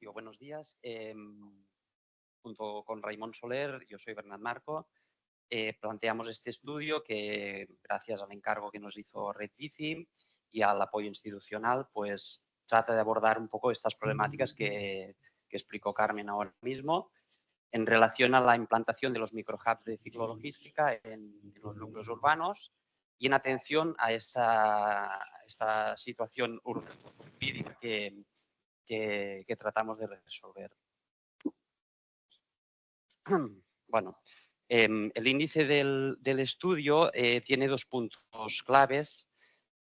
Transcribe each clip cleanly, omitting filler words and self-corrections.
Yo, buenos días. Junto con Raimon Soler, yo soy Bernat Marco, planteamos este estudio que, gracias al encargo que nos hizo Red Bici y al apoyo institucional, pues trata de abordar un poco estas problemáticas que explicó Carmen ahora mismo en relación a la implantación de los microhubs de ciclologística en los núcleos urbanos y en atención a esta situación jurídica que tratamos de resolver. Bueno, el índice del estudio tiene dos puntos claves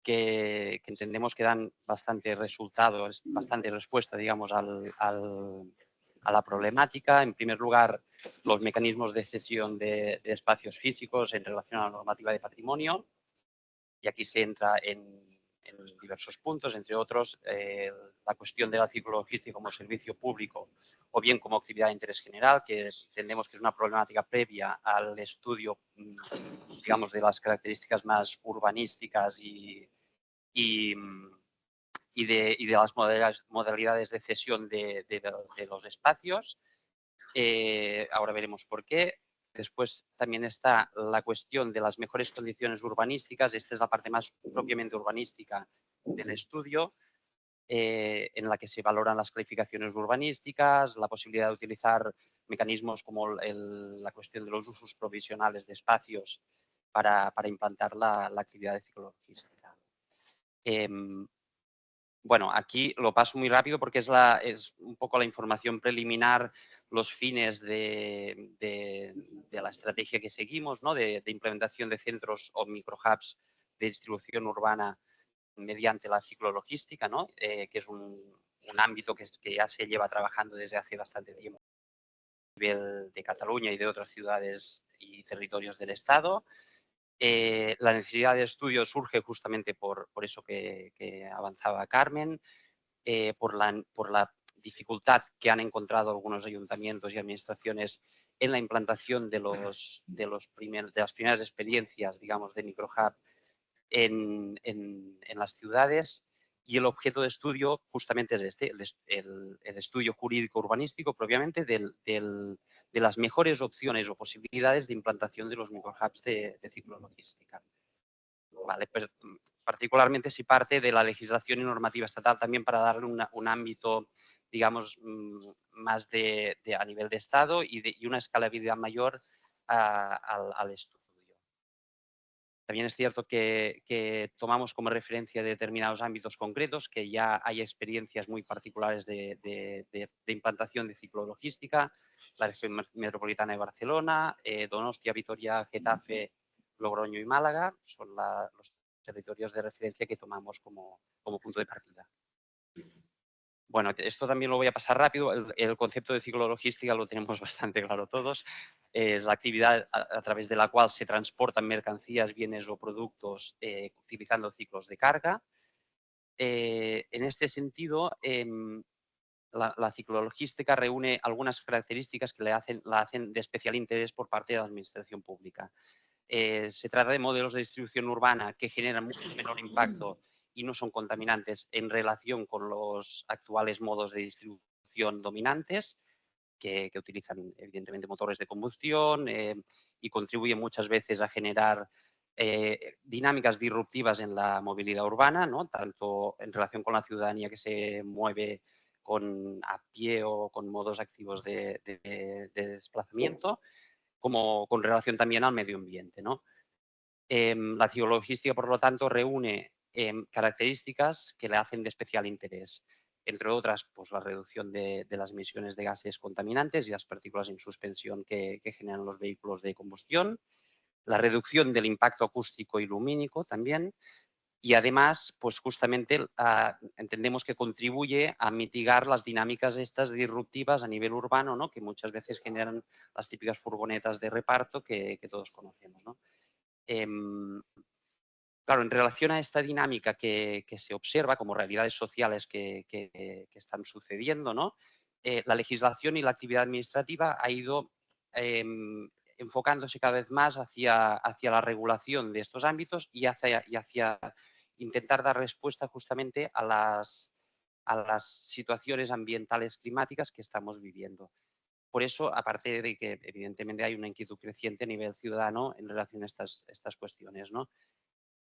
que entendemos que dan bastante resultado, bastante respuesta, digamos, a la problemática. En primer lugar, los mecanismos de cesión de espacios físicos en relación a la normativa de patrimonio. Y aquí se entra en diversos puntos, entre otros, la cuestión de la ciclologística como servicio público o bien como actividad de interés general, que entendemos que es una problemática previa al estudio, digamos, de las características más urbanísticas y de las modalidades de cesión de los espacios. Ahora veremos por qué. Después también está la cuestión de las mejores condiciones urbanísticas. Esta es la parte más propiamente urbanística del estudio, en la que se valoran las calificaciones urbanísticas, la posibilidad de utilizar mecanismos como la cuestión de los usos provisionales de espacios para implantar la actividad de ciclologística. Bueno, aquí lo paso muy rápido porque es un poco la información preliminar, los fines de la estrategia que seguimos, ¿no? de implementación de centros o microhubs de distribución urbana mediante la ciclologística, ¿no? Que es un ámbito que ya se lleva trabajando desde hace bastante tiempo a nivel de Cataluña y de otras ciudades y territorios del Estado. La necesidad de estudio surge justamente por eso que avanzaba Carmen, por la dificultad que han encontrado algunos ayuntamientos y administraciones en la implantación de las primeras experiencias, digamos, de microhub en las ciudades. Y el objeto de estudio justamente es este, el estudio jurídico urbanístico propiamente de las mejores opciones o posibilidades de implantación de los microhubs de ciclologística. Vale, particularmente si parte de la legislación y normativa estatal también para darle un ámbito, digamos, más a nivel de Estado y una escalabilidad mayor al estudio. También es cierto que tomamos como referencia determinados ámbitos concretos, que ya hay experiencias muy particulares de implantación de ciclologística, la región metropolitana de Barcelona, Donostia, Vitoria, Getafe, Logroño y Málaga, son los territorios de referencia que tomamos como punto de partida. Bueno, esto también lo voy a pasar rápido. El concepto de ciclologística lo tenemos bastante claro todos. Es la actividad a través de la cual se transportan mercancías, bienes o productos utilizando ciclos de carga. En este sentido, la ciclologística reúne algunas características que la hacen de especial interés por parte de la administración pública. Se trata de modelos de distribución urbana que generan mucho menor impacto y no son contaminantes en relación con los actuales modos de distribución dominantes, que utilizan evidentemente motores de combustión y contribuyen muchas veces a generar dinámicas disruptivas en la movilidad urbana, ¿no? Tanto en relación con la ciudadanía que se mueve a pie o con modos activos de desplazamiento, como con relación también al medio ambiente, ¿no? La ciclologística, por lo tanto, reúne características que le hacen de especial interés. Entre otras, pues la reducción de las emisiones de gases contaminantes y las partículas en suspensión que generan los vehículos de combustión, la reducción del impacto acústico y lumínico también, y además, pues justamente entendemos que contribuye a mitigar las dinámicas estas disruptivas a nivel urbano, ¿no? Que muchas veces generan las típicas furgonetas de reparto que todos conocemos, ¿no? Claro, en relación a esta dinámica que se observa como realidades sociales que están sucediendo, ¿no? La legislación y la actividad administrativa ha ido enfocándose cada vez más hacia la regulación de estos ámbitos y hacia intentar dar respuesta justamente a a las situaciones ambientales climáticas que estamos viviendo. Por eso, aparte de que evidentemente hay una inquietud creciente a nivel ciudadano en relación a estas cuestiones, ¿no?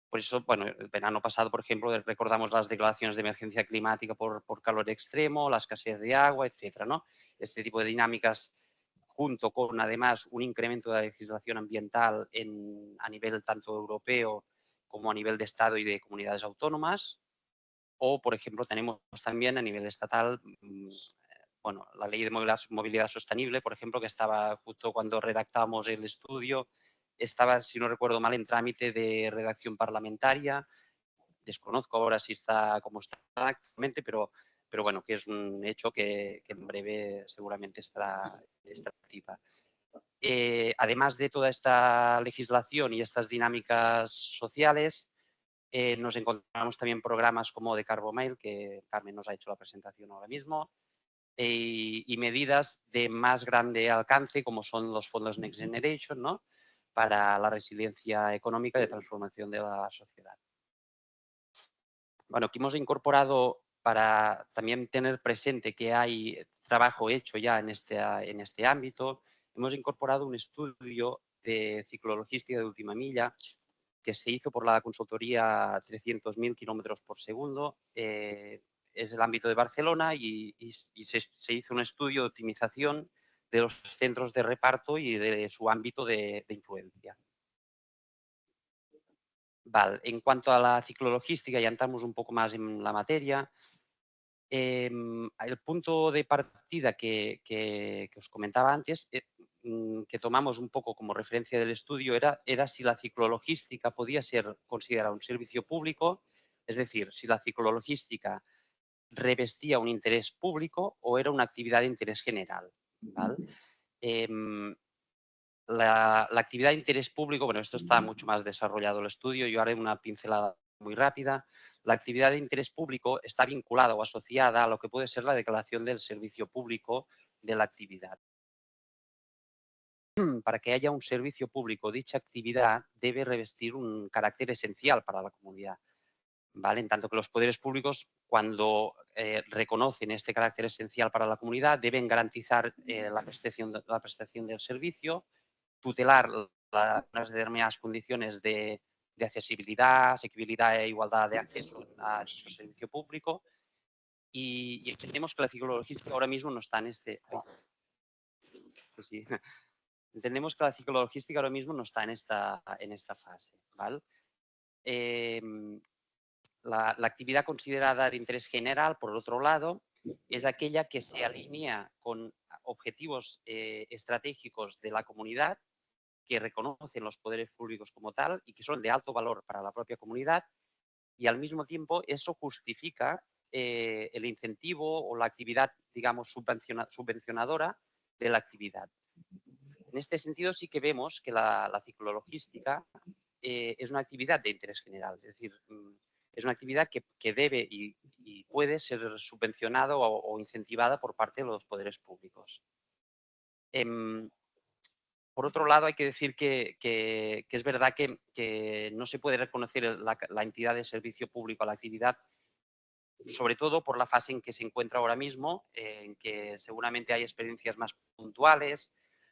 Por eso, bueno, el verano pasado, por ejemplo, recordamos las declaraciones de emergencia climática por calor extremo, la escasez de agua, etcétera, ¿no? Este tipo de dinámicas, junto con, además, un incremento de la legislación ambiental a nivel tanto europeo como a nivel de Estado y de comunidades autónomas. O, por ejemplo, tenemos también a nivel estatal, bueno, la ley de movilidad sostenible, por ejemplo, que estaba justo cuando redactamos el estudio, estaba, si no recuerdo mal, en trámite de redacción parlamentaria. Desconozco ahora si está como está actualmente, pero bueno, que es un hecho que en breve seguramente estará activa. Además de toda esta legislación y estas dinámicas sociales, nos encontramos también programas como de Carbomail, que Carmen nos ha hecho la presentación ahora mismo, y medidas de más grande alcance, como son los fondos Next Generation, ¿no? Para la resiliencia económica y de transformación de la sociedad. Bueno, aquí hemos incorporado, para también tener presente que hay trabajo hecho ya en este ámbito, hemos incorporado un estudio de ciclologística de última milla que se hizo por la consultoría 300.000 kilómetros por segundo. Es el ámbito de Barcelona y se hizo un estudio de optimización de los centros de reparto y de su ámbito de influencia. Vale, en cuanto a la ciclologística, ya entramos un poco más en la materia. El punto de partida que os comentaba antes, que tomamos un poco como referencia del estudio, era si la ciclologística podía ser considerada un servicio público, es decir, si la ciclologística revestía un interés público o era una actividad de interés general, ¿vale? La actividad de interés público, bueno, esto está mucho más desarrollado el estudio, yo haré una pincelada muy rápida. La actividad de interés público está vinculada o asociada a lo que puede ser la declaración del servicio público de la actividad. Para que haya un servicio público, dicha actividad debe revestir un carácter esencial para la comunidad, ¿vale? En tanto que los poderes públicos, cuando reconocen este carácter esencial para la comunidad, deben garantizar la prestación del servicio, tutelar las determinadas condiciones de accesibilidad, asequibilidad e igualdad de acceso a nuestro servicio público y entendemos que la ciclologística ahora mismo no está en sí. Entendemos que la ciclologística ahora mismo no está en esta fase, ¿vale? La actividad considerada de interés general, por otro lado, es aquella que se alinea con objetivos estratégicos de la comunidad que reconocen los poderes públicos como tal y que son de alto valor para la propia comunidad, y al mismo tiempo eso justifica el incentivo o la actividad, digamos, subvencionadora de la actividad. En este sentido sí que vemos que la ciclologística es una actividad de interés general, es decir, es una actividad que debe y puede ser subvencionada o incentivada por parte de los poderes públicos. Por otro lado, hay que decir que es verdad que no se puede reconocer la entidad de servicio público a la actividad, sobre todo por la fase en que se encuentra ahora mismo, en que seguramente hay experiencias más puntuales,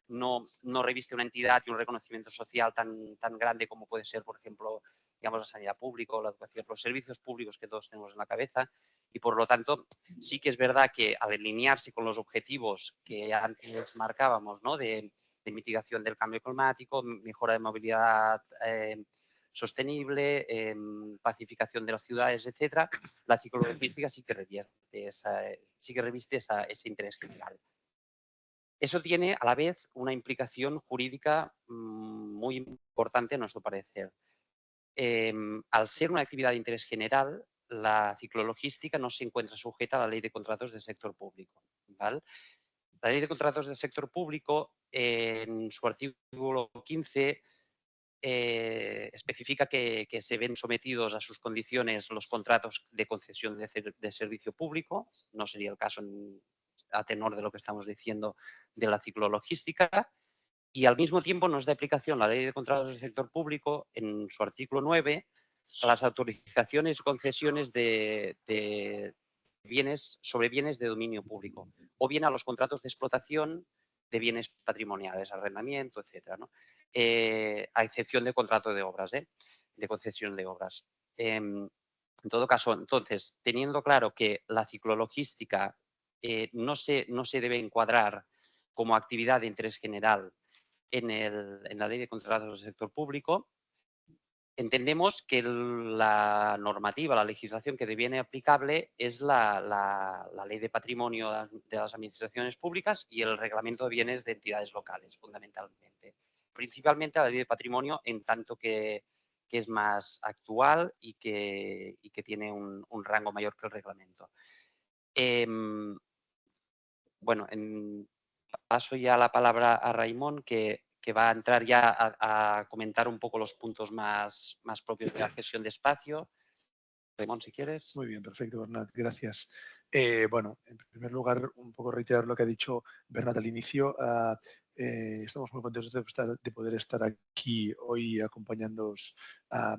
no reviste una entidad y un reconocimiento social tan grande como puede ser, por ejemplo, digamos, la sanidad pública o la educación, los servicios públicos que todos tenemos en la cabeza, y por lo tanto sí que es verdad que al alinearse con los objetivos que antes marcábamos, ¿no? de mitigación del cambio climático, mejora de movilidad sostenible, pacificación de las ciudades, etcétera, la ciclologística sí que reviste ese interés general. Eso tiene a la vez una implicación jurídica muy importante a nuestro parecer. Al ser una actividad de interés general, la ciclologística no se encuentra sujeta a la Ley de Contratos del Sector Público, ¿vale? La Ley de Contratos del Sector Público, en su artículo 15, especifica que se ven sometidos a sus condiciones los contratos de concesión de servicio público, no sería el caso a tenor de lo que estamos diciendo de la ciclologística, y al mismo tiempo nos da aplicación la Ley de Contratos del Sector Público en su artículo 9 a las autorizaciones y concesiones de sobre bienes de dominio público, o bien a los contratos de explotación de bienes patrimoniales, arrendamiento, etcétera, ¿no? A excepción de contrato de obras, de concesión de obras. En todo caso, entonces, teniendo claro que la ciclologística no se debe encuadrar como actividad de interés general en la ley de contratos del sector público, entendemos que la normativa, la legislación que deviene aplicable es la ley de patrimonio de las administraciones públicas y el reglamento de bienes de entidades locales, fundamentalmente. Principalmente la ley de patrimonio, en tanto que es más actual y que tiene un rango mayor que el reglamento. Bueno, paso ya la palabra a Raimon, que va a entrar ya a comentar un poco los puntos más propios de la gestión de espacio. Raimon, si quieres. Muy bien, perfecto, Bernat, gracias. Bueno, en primer lugar, un poco reiterar lo que ha dicho Bernat al inicio. Estamos muy contentos de poder estar aquí hoy acompañándoos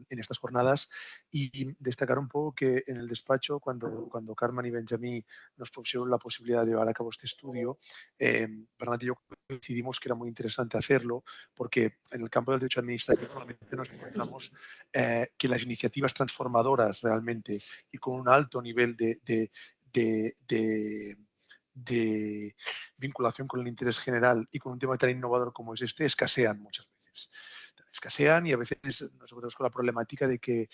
en estas jornadas y destacar un poco que en el despacho, cuando Carmen y Benjamí nos pusieron la posibilidad de llevar a cabo este estudio, Bernat y yo decidimos que era muy interesante hacerlo porque en el campo del derecho administrativo solamente nos encontramos que las iniciativas transformadoras realmente y con un alto nivel de vinculación con el interés general y con un tema tan innovador como es este, escasean muchas veces. Escasean y a veces nos encontramos con la problemática de que,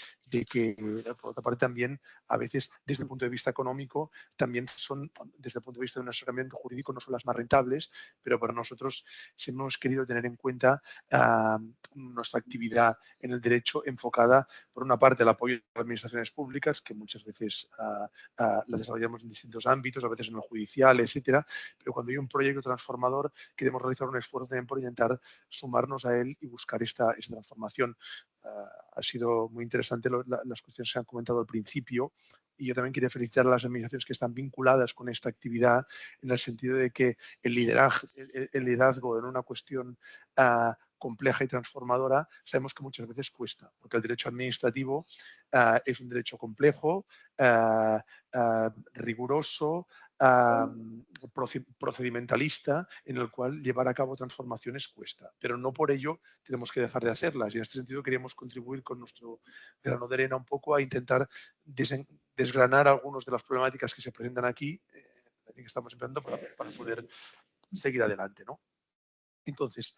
por otra parte, también a veces desde el punto de vista económico, también son, desde el punto de vista de un asesoramiento jurídico, no son las más rentables, pero para nosotros sí hemos querido tener en cuenta nuestra actividad en el derecho enfocada, por una parte, al apoyo de las administraciones públicas, que muchas veces las desarrollamos en distintos ámbitos, a veces en el judicial, etcétera, pero cuando hay un proyecto transformador, queremos realizar un esfuerzo también por intentar sumarnos a él y buscar esta transformación. Ha sido muy interesante las cuestiones que se han comentado al principio y yo también quería felicitar a las administraciones que están vinculadas con esta actividad en el sentido de que el liderazgo en una cuestión compleja y transformadora, sabemos que muchas veces cuesta, porque el derecho administrativo es un derecho complejo, riguroso, procedimentalista, en el cual llevar a cabo transformaciones cuesta, pero no por ello tenemos que dejar de hacerlas y en este sentido queríamos contribuir con nuestro grano de arena un poco a intentar desgranar algunas de las problemáticas que se presentan aquí, que estamos empezando para poder seguir adelante, ¿no? Entonces,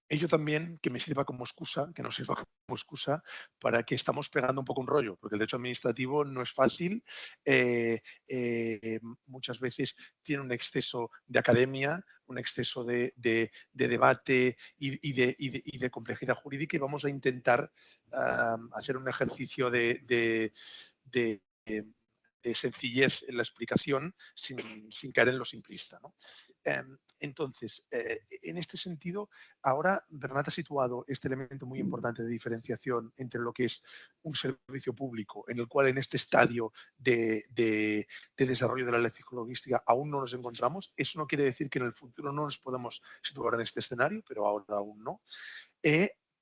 ello también que me sirva como excusa, que nos sirva como excusa para que estamos pegando un poco un rollo, porque el derecho administrativo no es fácil, muchas veces tiene un exceso de academia, un exceso de debate y de complejidad jurídica y vamos a intentar hacer un ejercicio de sencillez en la explicación sin caer en lo simplista, ¿no? Entonces, en este sentido, ahora Bernat ha situado este elemento muy importante de diferenciación entre lo que es un servicio público, en el cual en este estadio de desarrollo de la ley ciclologística aún no nos encontramos. Eso no quiere decir que en el futuro no nos podamos situar en este escenario, pero ahora aún no.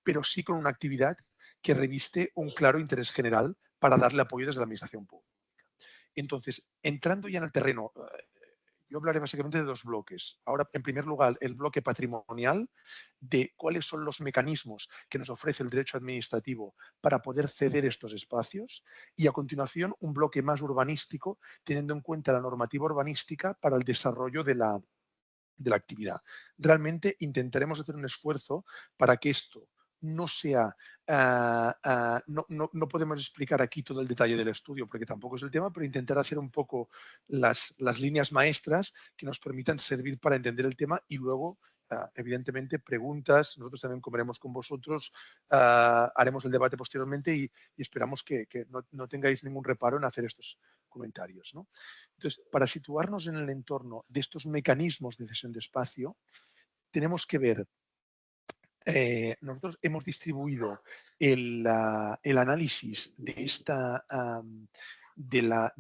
Pero sí con una actividad que reviste un claro interés general para darle apoyo desde la administración pública. Entonces, entrando ya en el terreno, yo hablaré básicamente de dos bloques. Ahora, en primer lugar, el bloque patrimonial de cuáles son los mecanismos que nos ofrece el derecho administrativo para poder ceder estos espacios y a continuación un bloque más urbanístico teniendo en cuenta la normativa urbanística para el desarrollo de la actividad. Realmente intentaremos hacer un esfuerzo para que esto no sea, no podemos explicar aquí todo el detalle del estudio porque tampoco es el tema, pero intentar hacer un poco las líneas maestras que nos permitan servir para entender el tema y luego, evidentemente, preguntas. Nosotros también comeremos con vosotros, haremos el debate posteriormente y esperamos que no tengáis ningún reparo en hacer estos comentarios, ¿no? Entonces, para situarnos en el entorno de estos mecanismos de cesión de espacio, tenemos que ver. Nosotros hemos distribuido el análisis de esta de la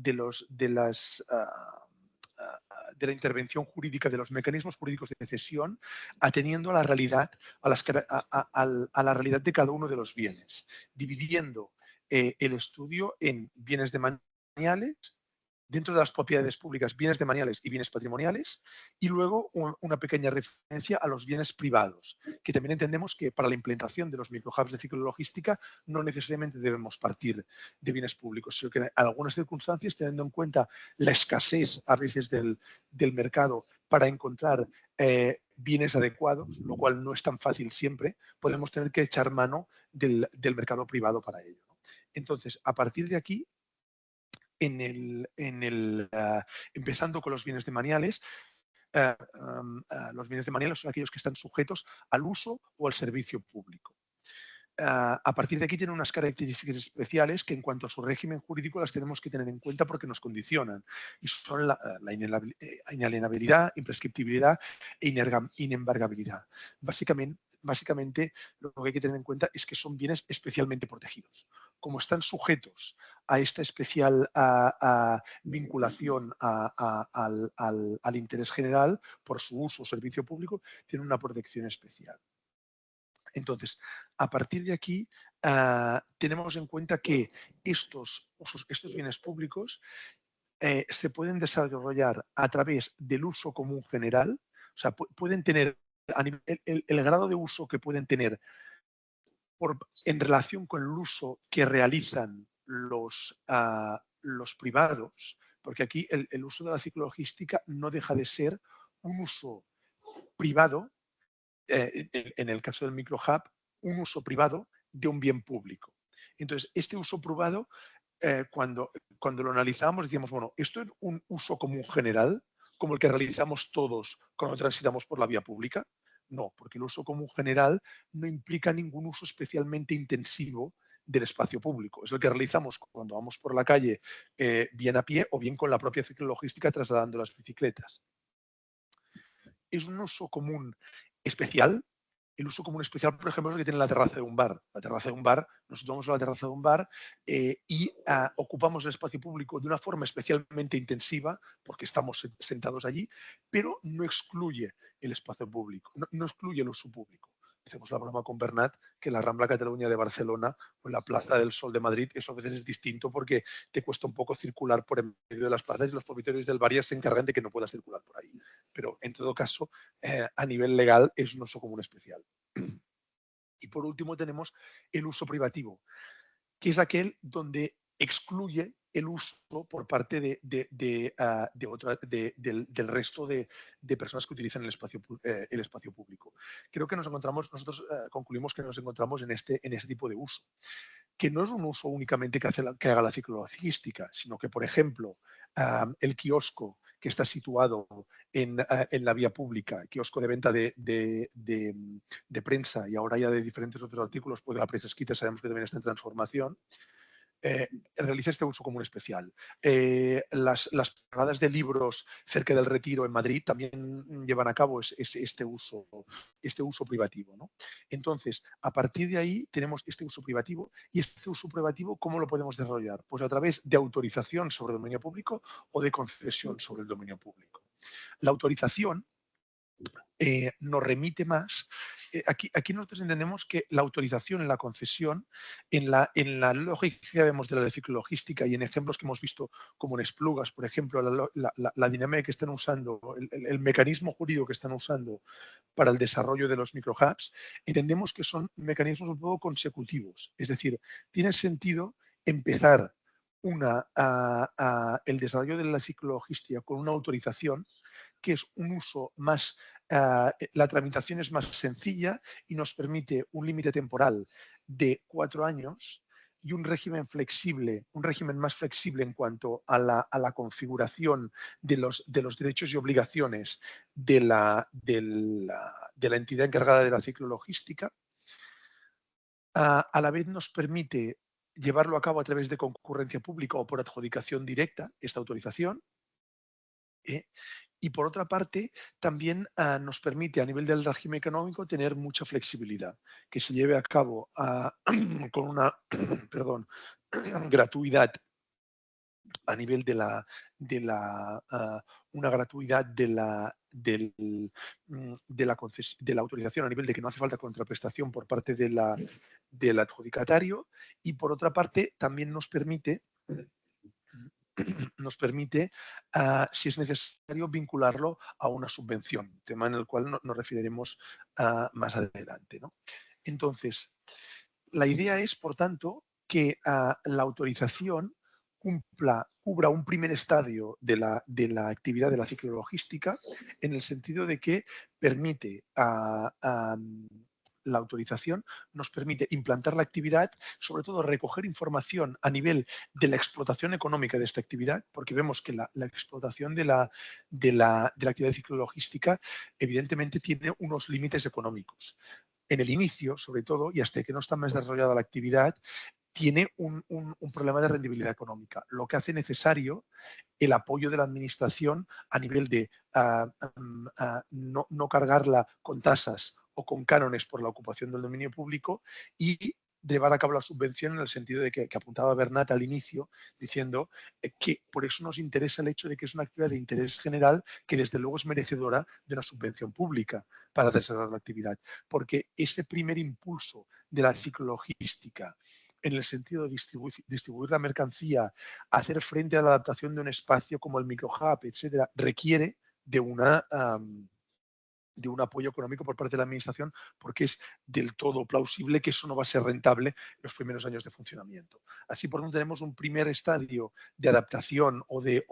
intervención jurídica, de los mecanismos jurídicos de cesión, atendiendo a la realidad, a la realidad de cada uno de los bienes, dividiendo el estudio en bienes demaniales dentro de las propiedades públicas, bienes demaniales y bienes patrimoniales, y luego una pequeña referencia a los bienes privados, que también entendemos que para la implementación de los microhubs de ciclologística no necesariamente debemos partir de bienes públicos, sino que en algunas circunstancias, teniendo en cuenta la escasez a veces del mercado para encontrar bienes adecuados, lo cual no es tan fácil siempre, podemos tener que echar mano del mercado privado para ello, ¿no? Entonces, a partir de aquí, empezando con los bienes demaniales, los bienes demaniales son aquellos que están sujetos al uso o al servicio público. A partir de aquí tienen unas características especiales que en cuanto a su régimen jurídico las tenemos que tener en cuenta porque nos condicionan, y son la inalienabilidad, imprescriptibilidad e inembargabilidad. Básicamente, lo que hay que tener en cuenta es que son bienes especialmente protegidos. Como están sujetos a esta especial vinculación al interés general por su uso o servicio público, tienen una protección especial. Entonces, a partir de aquí, tenemos en cuenta que estos bienes públicos se pueden desarrollar a través del uso común general, o sea, pueden tener el grado de uso que pueden tener en relación con el uso que realizan los privados, porque aquí el uso de la ciclologística no deja de ser un uso privado, en el caso del microhub, un uso privado de un bien público. Entonces, este uso privado, cuando lo analizamos, decíamos, bueno, ¿esto es un uso común general, como el que realizamos todos cuando transitamos por la vía pública? No, porque el uso común general no implica ningún uso especialmente intensivo del espacio público. Es el que realizamos cuando vamos por la calle, bien a pie o bien con la propia ciclologística trasladando las bicicletas. Es un uso común especial. El uso común especial, por ejemplo, es el que tiene la terraza de un bar. La terraza de un bar, nosotros vamos a la terraza de un bar y ocupamos el espacio público de una forma especialmente intensiva porque estamos sentados allí, pero no excluye el espacio público, no excluye el uso público. Hacemos la broma con Bernat que la Rambla Cataluña de Barcelona o en la Plaza del Sol de Madrid, eso a veces es distinto porque te cuesta un poco circular por en medio de las plazas y los propietarios del bar ya se encargan de que no puedas circular por ahí. Pero en todo caso, a nivel legal es un uso común especial. Y por último tenemos el uso privativo, que es aquel donde excluye el uso por parte del resto de personas que utilizan el espacio público. Creo que nosotros concluimos que nos encontramos en este tipo de uso, que no es un uso únicamente que haga la ciclologística, sino que, por ejemplo, el kiosco que está situado en la vía pública, kiosco de venta de prensa y ahora ya de diferentes otros artículos, pues la prensa escrita sabemos que también está en transformación, realiza este uso común especial. Las paradas de libros cerca del Retiro en Madrid también llevan a cabo este uso privativo, ¿no? Entonces, a partir de ahí tenemos este uso privativo, y este uso privativo, ¿cómo lo podemos desarrollar? Pues a través de autorización sobre el dominio público o de concesión sobre el dominio público. La autorización nos remite más. Aquí nosotros entendemos que la autorización en la concesión, en la lógica que vemos de la ciclologística y en ejemplos que hemos visto como en Esplugas, por ejemplo, la dinámica que están usando, el mecanismo jurídico que están usando para el desarrollo de los microhubs, entendemos que son mecanismos un poco consecutivos. Es decir, tiene sentido empezar el desarrollo de la ciclologística con una autorización, que es un uso más, la tramitación es más sencilla y nos permite un límite temporal de 4 años y un régimen flexible, un régimen más flexible en cuanto a la configuración de los derechos y obligaciones de la entidad encargada de la ciclologística. A la vez nos permite llevarlo a cabo a través de concurrencia pública o por adjudicación directa, esta autorización. Y por otra parte, también nos permite a nivel del régimen económico tener mucha flexibilidad, que se lleve a cabo con una gratuidad a nivel una gratuidad de la autorización, a nivel de que no hace falta contraprestación por parte del adjudicatario, y por otra parte también nos permite nos permite, si es necesario, vincularlo a una subvención, tema en el cual nos referiremos más adelante, ¿no? Entonces, la idea es, por tanto, que la autorización cubra un primer estadio de la actividad de la ciclologística, en el sentido de que permite la autorización nos permite implantar la actividad, sobre todo recoger información a nivel de la explotación económica de esta actividad, porque vemos que la explotación de la actividad ciclologística evidentemente tiene unos límites económicos. En el inicio, sobre todo, y hasta que no está más desarrollada la actividad, tiene un problema de rendibilidad económica, lo que hace necesario el apoyo de la administración a nivel de no cargarla con tasas o con cánones por la ocupación del dominio público y llevar a cabo la subvención, en el sentido de que apuntaba Bernat al inicio, diciendo que por eso nos interesa el hecho de que es una actividad de interés general que desde luego es merecedora de una subvención pública para desarrollar la actividad, porque ese primer impulso de la ciclologística, en el sentido de distribuir la mercancía, hacer frente a la adaptación de un espacio como el microhub, etcétera, requiere de de un apoyo económico por parte de la administración, porque es del todo plausible que eso no va a ser rentable en los primeros años de funcionamiento. Así, por tanto, tenemos un primer estadio de adaptación o de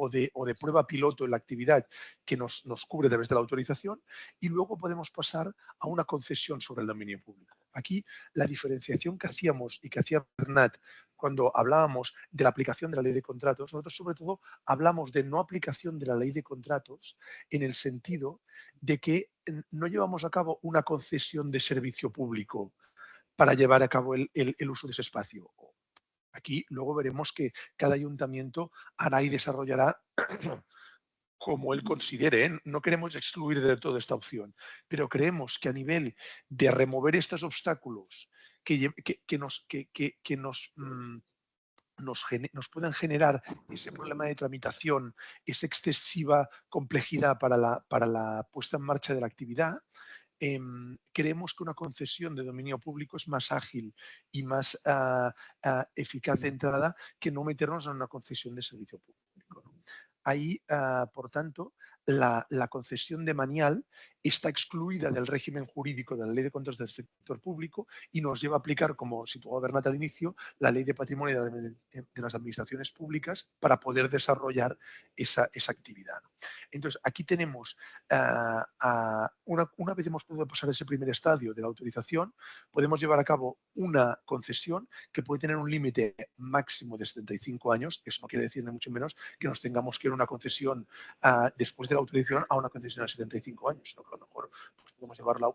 prueba piloto en la actividad que nos cubre a través de la autorización, y luego podemos pasar a una concesión sobre el dominio público. Aquí la diferenciación que hacíamos y que hacía Bernat cuando hablábamos de la aplicación de la ley de contratos, nosotros sobre todo hablamos de no aplicación de la ley de contratos en el sentido de que no llevamos a cabo una concesión de servicio público para llevar a cabo el uso de ese espacio. Aquí luego veremos que cada ayuntamiento hará y desarrollará como él considere, ¿eh? No queremos excluir de todo esta opción, pero creemos que a nivel de remover estos obstáculos nos puedan generar ese problema de tramitación, esa excesiva complejidad para la puesta en marcha de la actividad, creemos que una concesión de dominio público es más ágil y más eficaz de entrada que no meternos en una concesión de servicio público, ¿no? Ahí, por tanto, la concesión de manial está excluida del régimen jurídico de la ley de contratos del sector público y nos lleva a aplicar, como situaba Bernat al inicio, la ley de patrimonio de las administraciones públicas para poder desarrollar esa actividad, ¿no? Entonces, aquí tenemos, una vez hemos podido pasar ese primer estadio de la autorización, podemos llevar a cabo una concesión que puede tener un límite máximo de 75 años. Eso no quiere decir, ni mucho menos, que nos tengamos que ir a una concesión después de la autorización a una concesión a 75 años, sino que a lo mejor pues, podemos llevarla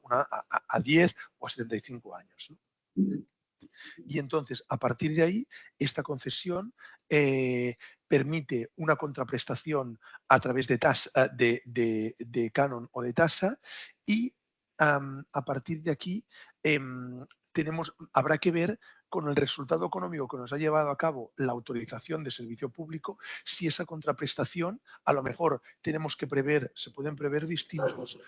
a 10 o a 75 años, ¿no? Y entonces, a partir de ahí, esta concesión permite una contraprestación a través de canon o de tasa, y a partir de aquí habrá que ver con el resultado económico que nos ha llevado a cabo la autorización de servicio público, si esa contraprestación, a lo mejor se pueden prever distintos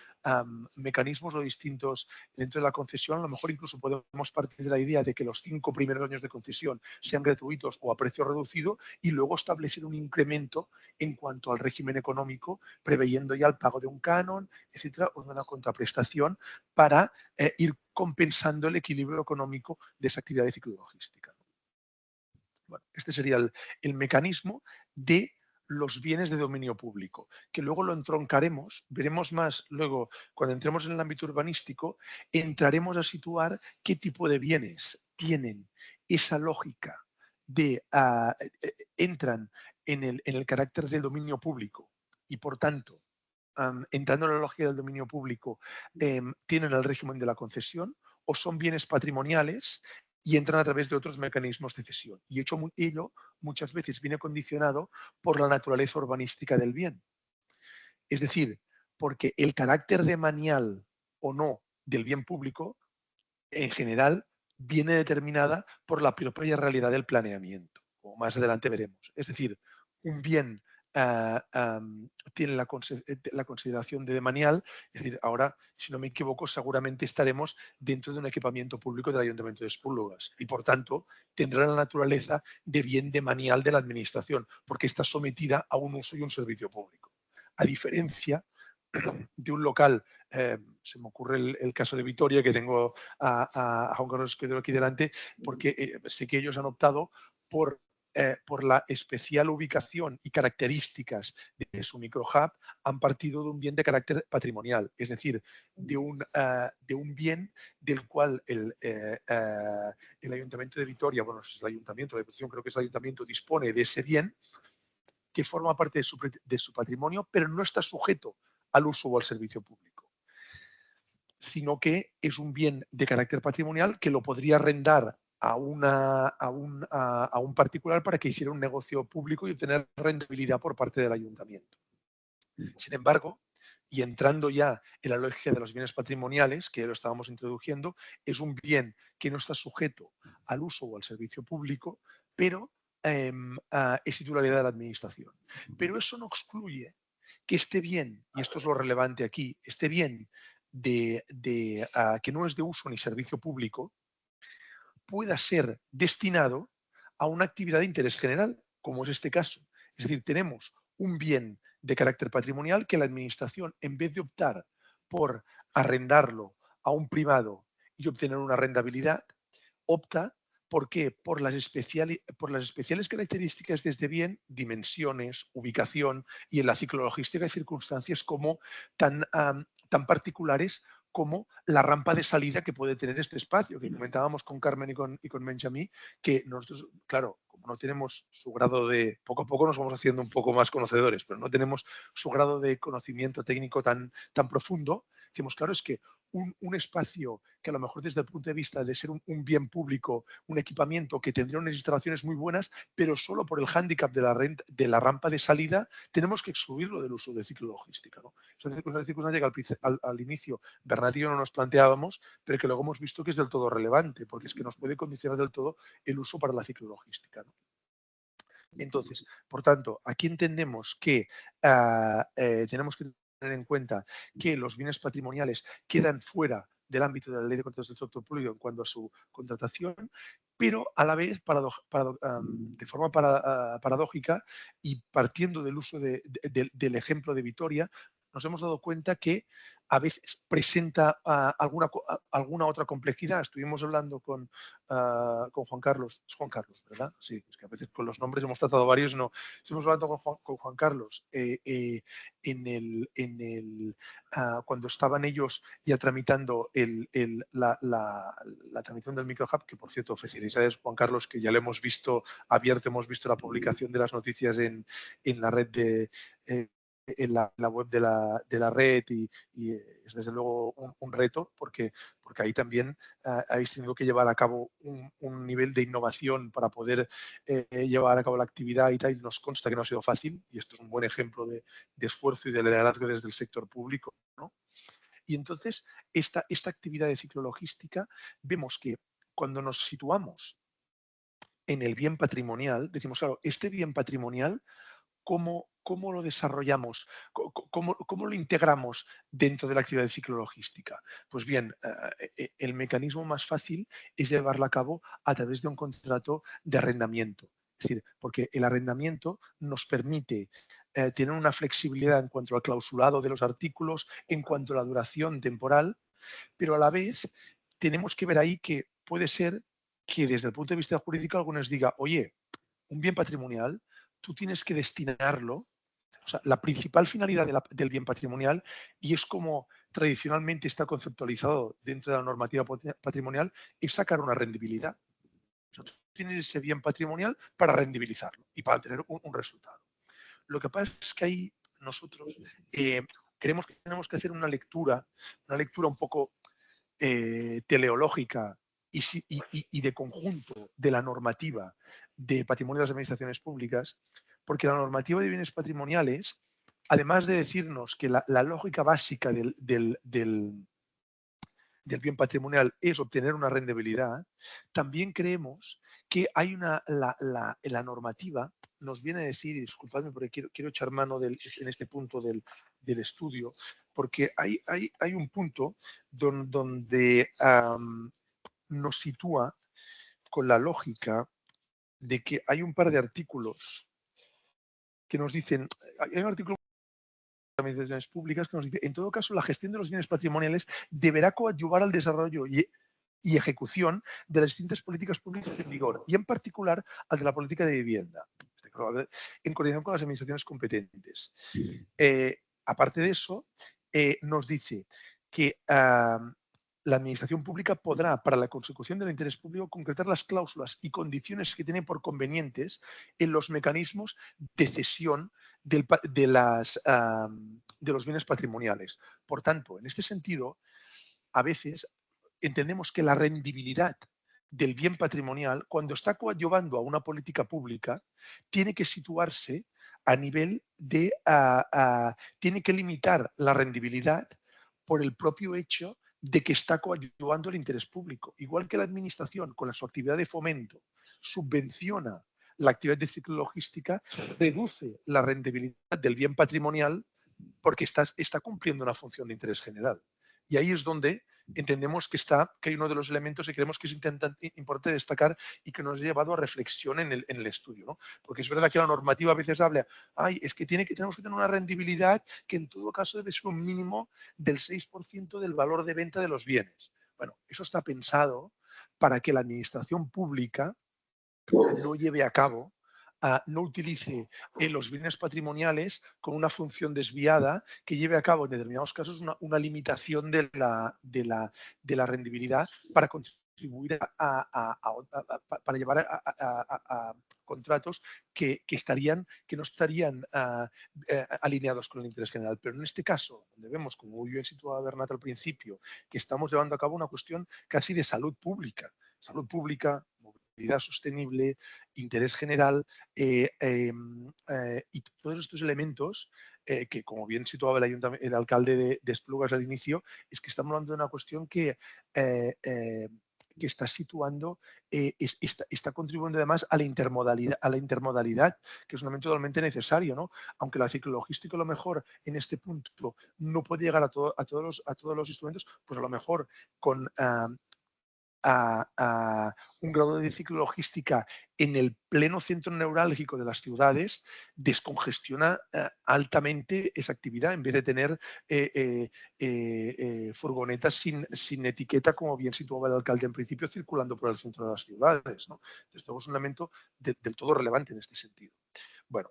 mecanismos o distintos dentro de la concesión. A lo mejor incluso podemos partir de la idea de que los 5 primeros años de concesión sean gratuitos o a precio reducido, y luego establecer un incremento en cuanto al régimen económico, preveyendo ya el pago de un canon, etcétera, o de una contraprestación para ir compensando el equilibrio económico de esa actividad de ciclologística. Bueno, este sería el mecanismo de los bienes de dominio público, que luego lo entroncaremos, veremos más luego cuando entremos en el ámbito urbanístico, entraremos a situar qué tipo de bienes tienen esa lógica de entran en el carácter del dominio público y, por tanto, entrando en la lógica del dominio público, tienen el régimen de la concesión, o son bienes patrimoniales y entran a través de otros mecanismos de cesión. Y ello muchas veces viene condicionado por la naturaleza urbanística del bien. Es decir, porque el carácter de manial o no del bien público, en general, viene determinada por la propia realidad del planeamiento, como más adelante veremos. Es decir, un bien tiene la consideración de demanial. Es decir, ahora, si no me equivoco, seguramente estaremos dentro de un equipamiento público del Ayuntamiento de Esplugas y, por tanto, tendrá la naturaleza de bien demanial de la Administración, porque está sometida a un uso y un servicio público. A diferencia de un local, se me ocurre el caso de Vitoria, que tengo a Juan Carlos Escudero aquí delante, porque sé que ellos han optado por la especial ubicación y características de su microhub, han partido de un bien de carácter patrimonial, es decir, de un bien del cual el Ayuntamiento de Vitoria, bueno, es el Ayuntamiento, la Diputación, creo que es el Ayuntamiento, dispone de ese bien que forma parte de su patrimonio, pero no está sujeto al uso o al servicio público, sino que es un bien de carácter patrimonial que lo podría arrendar a un particular para que hiciera un negocio público y obtener rentabilidad por parte del ayuntamiento. Sin embargo, y entrando ya en la lógica de los bienes patrimoniales, que lo estábamos introduciendo, es un bien que no está sujeto al uso o al servicio público, pero es titularidad de la administración. Pero eso no excluye que este bien, y esto es lo relevante aquí, este bien que no es de uso ni servicio público, pueda ser destinado a una actividad de interés general, como es este caso. Es decir, tenemos un bien de carácter patrimonial que la Administración, en vez de optar por arrendarlo a un privado y obtener una rentabilidad, opta ¿por qué? Por las especiales características de este bien, dimensiones, ubicación y en la ciclologística de circunstancias como tan particulares como la rampa de salida que puede tener este espacio, que comentábamos con Carmen y con Benjamí, que nosotros, claro, como no tenemos su grado de, poco a poco nos vamos haciendo un poco más conocedores, pero no tenemos su grado de conocimiento técnico tan profundo, decimos, claro, es que un espacio que a lo mejor desde el punto de vista de ser un bien público, un equipamiento que tendría unas instalaciones muy buenas, pero solo por el hándicap de la rampa de salida tenemos que excluirlo del uso de ciclologística, ¿no? Es una circunstancia que al inicio Bernat y yo no nos planteábamos, pero que luego hemos visto que es del todo relevante, porque es que nos puede condicionar del todo el uso para la ciclologística, ¿no? Entonces, por tanto, aquí entendemos que tenemos que tener en cuenta que los bienes patrimoniales quedan fuera del ámbito de la ley de contratos del sector público en cuanto a su contratación, pero a la vez, de forma paradójica y partiendo del uso del ejemplo de Vitoria, nos hemos dado cuenta que a veces presenta alguna otra complejidad. Estuvimos hablando con Juan Carlos. Es Juan Carlos, ¿verdad? Sí, es que a veces con los nombres hemos tratado varios, no. Estuvimos hablando con Juan Carlos cuando estaban ellos ya tramitando la tramitación del microhub, que por cierto, felicidades Juan Carlos, que ya lo hemos visto abierto, hemos visto la publicación de las noticias en la red en la web de la red y es desde luego un reto porque ahí también habéis tenido que llevar a cabo un nivel de innovación para poder llevar a cabo la actividad y tal, y nos consta que no ha sido fácil y esto es un buen ejemplo de esfuerzo y de liderazgo desde el sector público, ¿no? Y entonces esta actividad de ciclologística vemos que cuando nos situamos en el bien patrimonial, decimos, claro, este bien patrimonial, ¿cómo lo desarrollamos? ¿Cómo lo integramos dentro de la actividad de ciclologística? Pues bien, el mecanismo más fácil es llevarlo a cabo a través de un contrato de arrendamiento. Es decir, porque el arrendamiento nos permite tener una flexibilidad en cuanto al clausulado de los artículos, en cuanto a la duración temporal, pero a la vez tenemos que ver ahí que puede ser que desde el punto de vista jurídico algunos diga, oye, un bien patrimonial, tú tienes que destinarlo, o sea, la principal finalidad del bien patrimonial, y es como tradicionalmente está conceptualizado dentro de la normativa patrimonial, es sacar una rendibilidad. O sea, tú tienes ese bien patrimonial para rendibilizarlo y para tener un resultado. Lo que pasa es que ahí nosotros creemos que tenemos que hacer una lectura un poco teleológica y de conjunto de la normativa de patrimonio de las administraciones públicas, porque la normativa de bienes patrimoniales, además de decirnos que la lógica básica del del bien patrimonial es obtener una rentabilidad, también creemos que hay la normativa nos viene a decir, y disculpadme porque quiero echar mano en este punto del estudio, porque hay un punto donde nos sitúa con la lógica de que hay un par de artículos que nos dicen, hay un artículo de administraciones públicas que nos dice, en todo caso, la gestión de los bienes patrimoniales deberá coadyuvar al desarrollo y ejecución de las distintas políticas públicas en vigor, y en particular al de la política de vivienda, en coordinación con las administraciones competentes. Aparte de eso, nos dice que la administración pública podrá, para la consecución del interés público, concretar las cláusulas y condiciones que tiene por convenientes en los mecanismos de cesión de los bienes patrimoniales. Por tanto, en este sentido, a veces entendemos que la rendibilidad del bien patrimonial, cuando está coadyuvando a una política pública, tiene que situarse a nivel de, tiene que limitar la rendibilidad por el propio hecho de que está coadyuvando el interés público. Igual que la administración, con su actividad de fomento, subvenciona la actividad de ciclo logística, reduce la rendibilidad del bien patrimonial porque está cumpliendo una función de interés general. Y ahí es donde entendemos que hay uno de los elementos que creemos que es importante destacar y que nos ha llevado a reflexión en el estudio, ¿no? Porque es verdad que la normativa a veces habla, es que tenemos que tener una rendibilidad que en todo caso debe ser un mínimo del 6% del valor de venta de los bienes. Bueno, eso está pensado para que la administración pública no lleve a cabo, no utilice los bienes patrimoniales con una función desviada que lleve a cabo en determinados casos una limitación de la rendibilidad para contribuir para llevar a contratos que no estarían alineados con el interés general. Pero en este caso, donde vemos, como muy bien situaba Bernat al principio, que estamos llevando a cabo una cuestión casi de salud pública, movilidad sostenible, interés general y todos estos elementos que, como bien situaba el alcalde de Esplugas al inicio, es que estamos hablando de una cuestión que está situando, está contribuyendo además a la intermodalidad, que es un elemento totalmente necesario, ¿no? Aunque la ciclologística a lo mejor en este punto no puede llegar a todos los instrumentos, pues a lo mejor con un grado de ciclologística en el pleno centro neurálgico de las ciudades descongestiona altamente esa actividad en vez de tener furgonetas sin etiqueta, como bien situaba el alcalde en principio, circulando por el centro de las ciudades, ¿no? Entonces, esto es un elemento del todo relevante en este sentido. Bueno,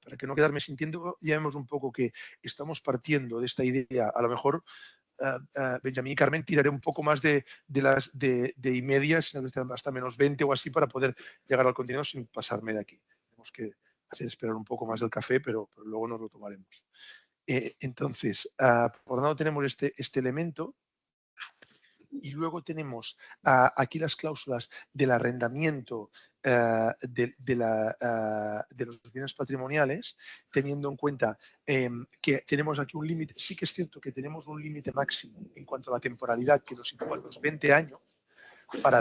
para que no quedarme sintiendo, ya vemos un poco que estamos partiendo de esta idea, a lo mejor Benjamín y Carmen, tiraré un poco más de y medias, hasta menos 20 o así, para poder llegar al contenido sin pasarme de aquí. Tenemos que hacer esperar un poco más del café, pero luego nos lo tomaremos. Entonces, por un lado tenemos este elemento. Y luego tenemos aquí las cláusulas del arrendamiento de los bienes patrimoniales, teniendo en cuenta que tenemos aquí un límite. Sí que es cierto que tenemos un límite máximo en cuanto a la temporalidad, que nos sitúa en los 20 años para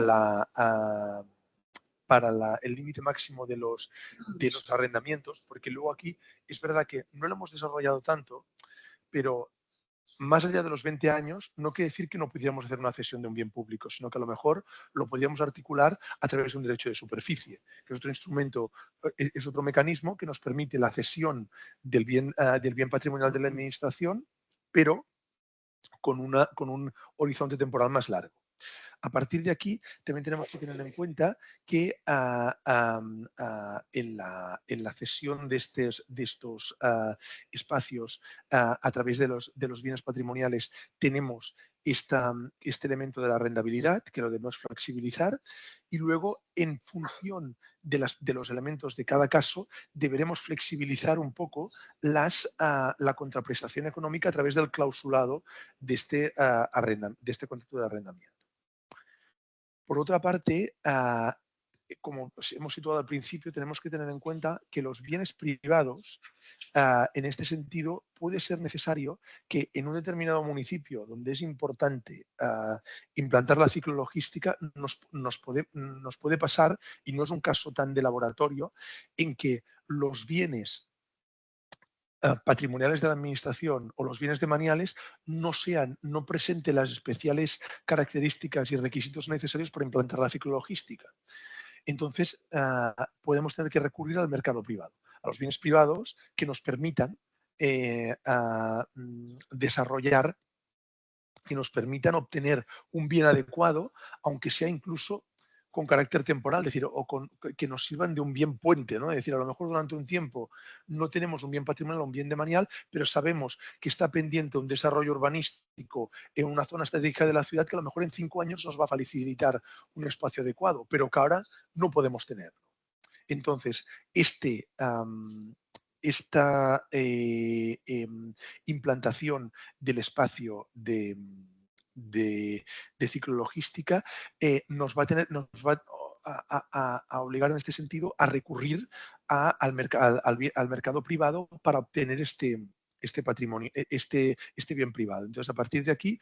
el límite máximo de los arrendamientos, porque luego aquí es verdad que no lo hemos desarrollado tanto, pero más allá de los 20 años, no quiere decir que no pudiéramos hacer una cesión de un bien público, sino que a lo mejor lo podríamos articular a través de un derecho de superficie, que es otro instrumento, es otro mecanismo que nos permite la cesión del bien patrimonial de la administración, pero con un horizonte temporal más largo. A partir de aquí, también tenemos que tener en cuenta que en la cesión de estos espacios a través de los bienes patrimoniales tenemos este elemento de la rentabilidad, que lo debemos flexibilizar, y luego, en función de los elementos de cada caso, deberemos flexibilizar un poco la contraprestación económica a través del clausulado de este contrato de arrendamiento. Por otra parte, como hemos situado al principio, tenemos que tener en cuenta que los bienes privados, en este sentido, puede ser necesario que en un determinado municipio donde es importante implantar la ciclologística, nos puede pasar, y no es un caso tan de laboratorio, en que los bienes patrimoniales de la administración o los bienes demaniales no presenten las especiales características y requisitos necesarios para implantar la ciclologística. Entonces, podemos tener que recurrir al mercado privado, a los bienes privados que nos permitan desarrollar, que nos permitan obtener un bien adecuado, aunque sea incluso con carácter temporal, es decir, que nos sirvan de un bien puente, ¿no? Es decir, a lo mejor durante un tiempo no tenemos un bien patrimonial o un bien demanial, pero sabemos que está pendiente un desarrollo urbanístico en una zona estratégica de la ciudad que a lo mejor en 5 años nos va a facilitar un espacio adecuado, pero que ahora no podemos tener. Entonces, esta implantación del espacio de ciclologística nos va a obligar en este sentido a recurrir al mercado privado para obtener este patrimonio, este bien privado. Entonces, a partir de aquí,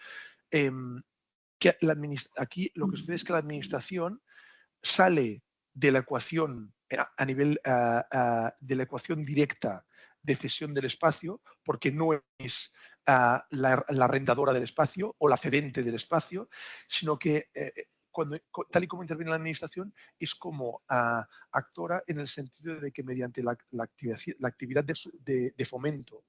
aquí lo que sucede es que la administración sale de la ecuación a nivel de la ecuación directa de cesión del espacio, porque no es la arrendadora del espacio o la cedente del espacio, sino que tal y como interviene la administración, es como actora en el sentido de que mediante la actividad de fomento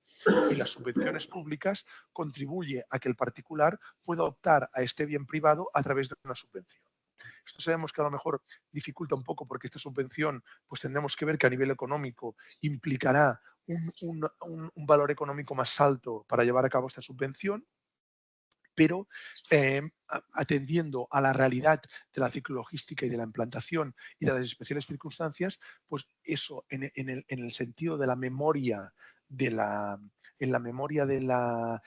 y las subvenciones públicas contribuye a que el particular pueda optar a este bien privado a través de una subvención. Esto sabemos que a lo mejor dificulta un poco porque esta subvención, pues tendremos que ver que a nivel económico implicará un valor económico más alto para llevar a cabo esta subvención, pero atendiendo a la realidad de la ciclologística y de la implantación y de las especiales circunstancias, pues eso en el sentido de la memoria en la memoria de la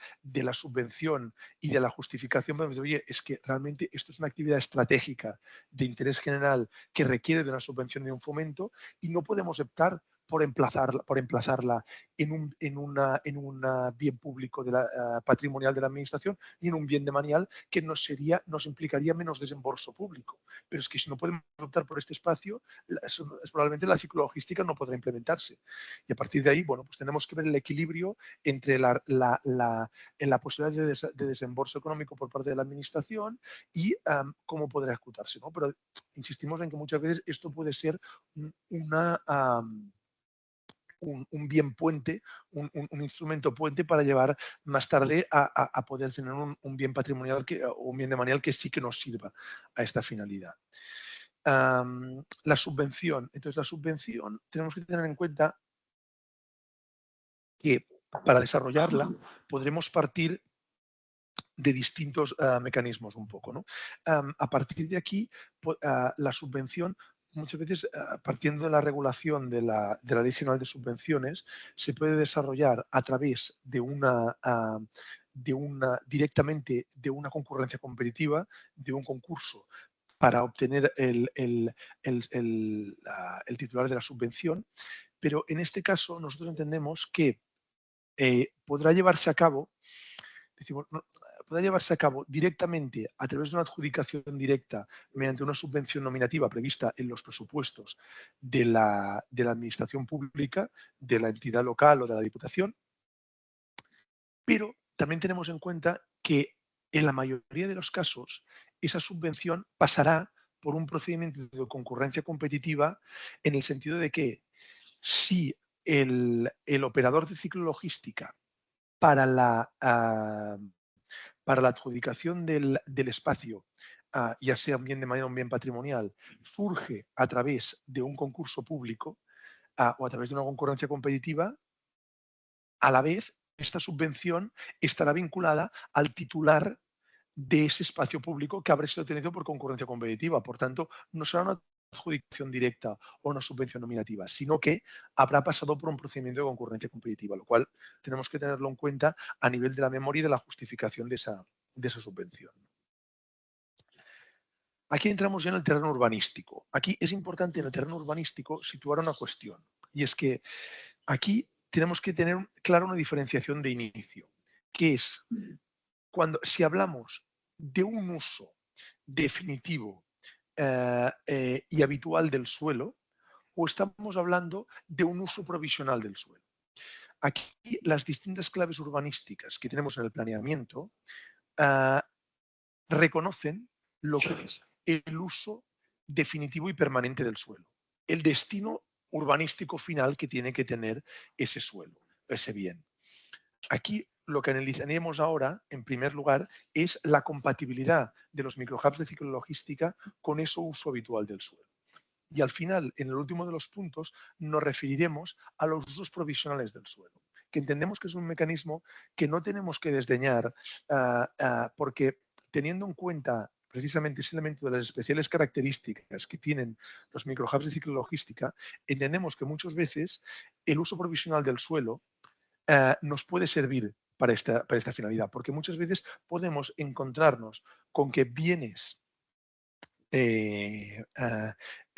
subvención y de la justificación, pues, oye, es que realmente esto es una actividad estratégica de interés general que requiere de una subvención y de un fomento y no podemos optar por emplazarla en un bien público patrimonial de la administración y en un bien demanial que nos implicaría menos desembolso público. Pero es que si no podemos optar por este espacio, probablemente la ciclologística no podrá implementarse. Y a partir de ahí, bueno, pues tenemos que ver el equilibrio entre en la posibilidad de desembolso económico por parte de la administración y cómo podrá ejecutarse, ¿no? Pero insistimos en que muchas veces esto puede ser un bien puente, un instrumento puente para llevar más tarde a poder tener un bien patrimonial o un bien demanial que sí que nos sirva a esta finalidad. La subvención. Entonces, la subvención tenemos que tener en cuenta que para desarrollarla podremos partir de distintos mecanismos un poco, ¿no? A partir de aquí, la subvención, muchas veces, partiendo de la regulación de la Ley General de Subvenciones, se puede desarrollar a través de directamente de una concurrencia competitiva, de un concurso para obtener el titular de la subvención, pero en este caso nosotros entendemos que podrá llevarse a cabo, decimos, podrá llevarse a cabo directamente a través de una adjudicación directa mediante una subvención nominativa prevista en los presupuestos de la administración pública, de la entidad local o de la diputación, pero también tenemos en cuenta que en la mayoría de los casos esa subvención pasará por un procedimiento de concurrencia competitiva en el sentido de que si el operador de ciclologística para la adjudicación del espacio, ya sea un bien de manera o un bien patrimonial, surge a través de un concurso público o a través de una concurrencia competitiva, a la vez esta subvención estará vinculada al titular de ese espacio público que habrá sido tenido por concurrencia competitiva. Por tanto, no será una adjudicación directa o una subvención nominativa, sino que habrá pasado por un procedimiento de concurrencia competitiva, lo cual tenemos que tenerlo en cuenta a nivel de la memoria y de la justificación de esa subvención. Aquí entramos ya en el terreno urbanístico. Aquí es importante en el terreno urbanístico situar una cuestión, y es que aquí tenemos que tener clara una diferenciación de inicio, que es si hablamos de un uso definitivo y habitual del suelo, o estamos hablando de un uso provisional del suelo. Aquí las distintas claves urbanísticas que tenemos en el planeamiento reconocen lo que es el uso definitivo y permanente del suelo, el destino urbanístico final que tiene que tener ese suelo, ese bien. Aquí lo que analizaremos ahora, en primer lugar, es la compatibilidad de los microhubs de ciclologística con ese uso habitual del suelo. Y al final, en el último de los puntos, nos referiremos a los usos provisionales del suelo, que entendemos que es un mecanismo que no tenemos que desdeñar porque teniendo en cuenta precisamente ese elemento de las especiales características que tienen los microhubs de ciclologística, entendemos que muchas veces el uso provisional del suelo nos puede servir para esta finalidad, porque muchas veces podemos encontrarnos con que bienes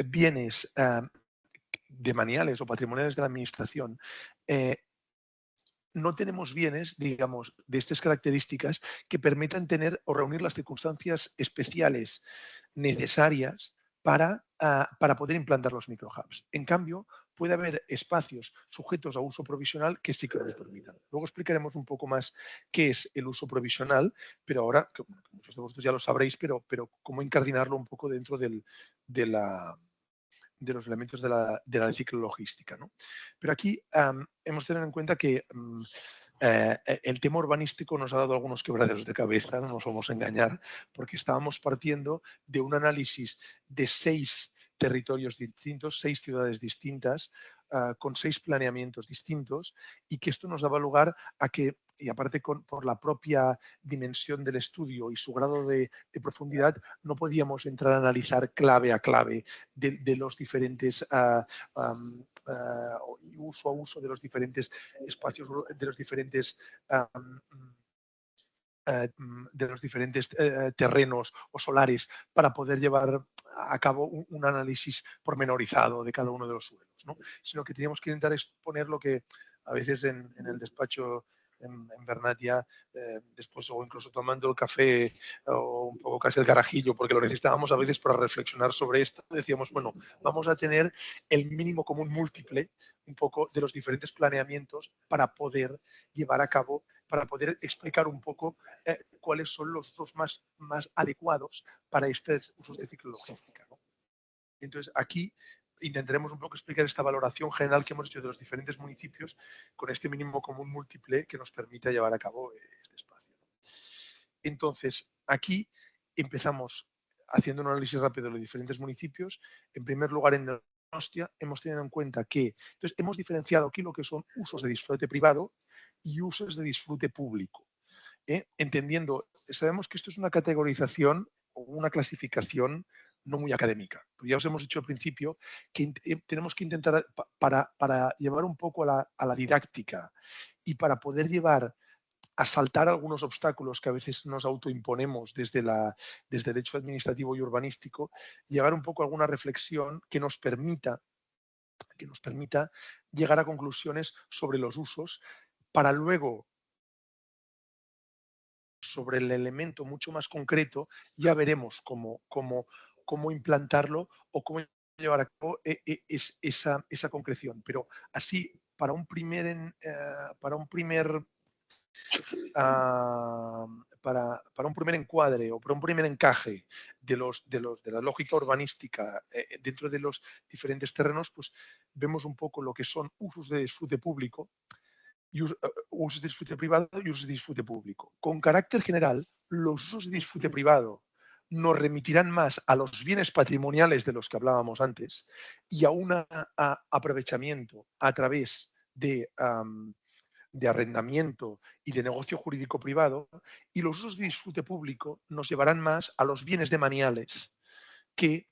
bienes demaniales o patrimoniales de la administración, no tenemos bienes, digamos, de estas características que permitan tener o reunir las circunstancias especiales necesarias para poder implantar los microhubs. En cambio, puede haber espacios sujetos a uso provisional que sí que nos permitan. Luego explicaremos un poco más qué es el uso provisional, pero ahora, que muchos de vosotros ya lo sabréis, pero cómo incardinarlo un poco dentro de los elementos de la ciclologística, ¿no? Pero aquí hemos de tener en cuenta que el tema urbanístico nos ha dado algunos quebraderos de cabeza, no nos vamos a engañar, porque estábamos partiendo de un análisis de 6 territorios distintos, 6 ciudades distintas, con 6 planeamientos distintos, y que esto nos daba lugar a que, y aparte por la propia dimensión del estudio y su grado de profundidad, no podíamos entrar a analizar clave a clave de los diferentes uso a uso de los diferentes espacios, de los diferentes terrenos o solares para poder llevar a cabo un análisis pormenorizado de cada uno de los suelos, ¿no? Sino que teníamos que intentar exponer lo que a veces en el despacho en Bernat ya, después o incluso tomando el café o un poco casi el garajillo, porque lo necesitábamos a veces para reflexionar sobre esto, decíamos, bueno, vamos a tener el mínimo común múltiple un poco de los diferentes planeamientos para poder llevar a cabo, para poder explicar un poco cuáles son los usos más adecuados para estos usos de ciclologística, ¿no? Entonces, aquí intentaremos un poco explicar esta valoración general que hemos hecho de los diferentes municipios con este mínimo común múltiple que nos permite llevar a cabo este espacio, ¿no? Entonces, aquí empezamos haciendo un análisis rápido de los diferentes municipios. En primer lugar, en Donostia hemos tenido en cuenta que entonces, hemos diferenciado aquí lo que son usos de disfrute privado y usos de disfrute público. Entendiendo, sabemos que esto es una categorización o una clasificación no muy académica. Pero ya os hemos dicho al principio que tenemos que intentar, para llevar un poco a la didáctica y para poder llevar a saltar algunos obstáculos que a veces nos autoimponemos desde el derecho administrativo y urbanístico, llegar un poco a alguna reflexión que nos permita llegar a conclusiones sobre los usos para luego, sobre el elemento mucho más concreto, ya veremos cómo implantarlo o cómo llevar a cabo esa concreción. Pero así, para un primer para un primer encuadre o para un primer encaje de la lógica urbanística dentro de los diferentes terrenos, pues vemos un poco lo que son usos de disfrute público, usos de disfrute privado y usos de disfrute público. Con carácter general, los usos de disfrute privado nos remitirán más a los bienes patrimoniales de los que hablábamos antes y a un aprovechamiento a través de arrendamiento y de negocio jurídico privado, y los usos de disfrute público nos llevarán más a los bienes demaniales que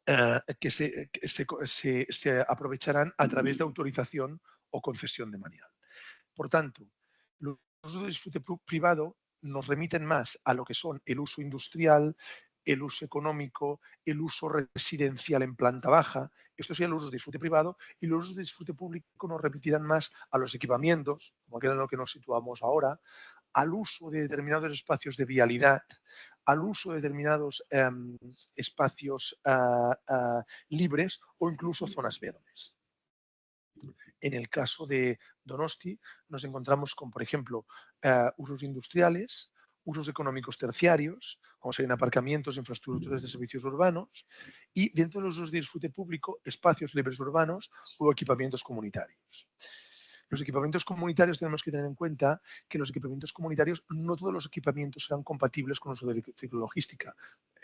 se aprovecharán a través de autorización o concesión demanial. Por tanto, los usos de disfrute privado nos remiten más a lo que son el uso industrial, el uso económico, el uso residencial en planta baja. Estos serían los usos de disfrute privado, y los usos de disfrute público nos remitirán más a los equipamientos, como aquel en lo que nos situamos ahora, al uso de determinados espacios de vialidad, al uso de determinados espacios libres o incluso zonas verdes. En el caso de Donosti nos encontramos con, por ejemplo, usos industriales, usos económicos terciarios, como serían aparcamientos, infraestructuras de servicios urbanos, y dentro de los usos de disfrute público, espacios libres urbanos o equipamientos comunitarios. Los equipamientos comunitarios tenemos que tener en cuenta que los equipamientos comunitarios, no todos los equipamientos serán compatibles con el uso de ciclologística.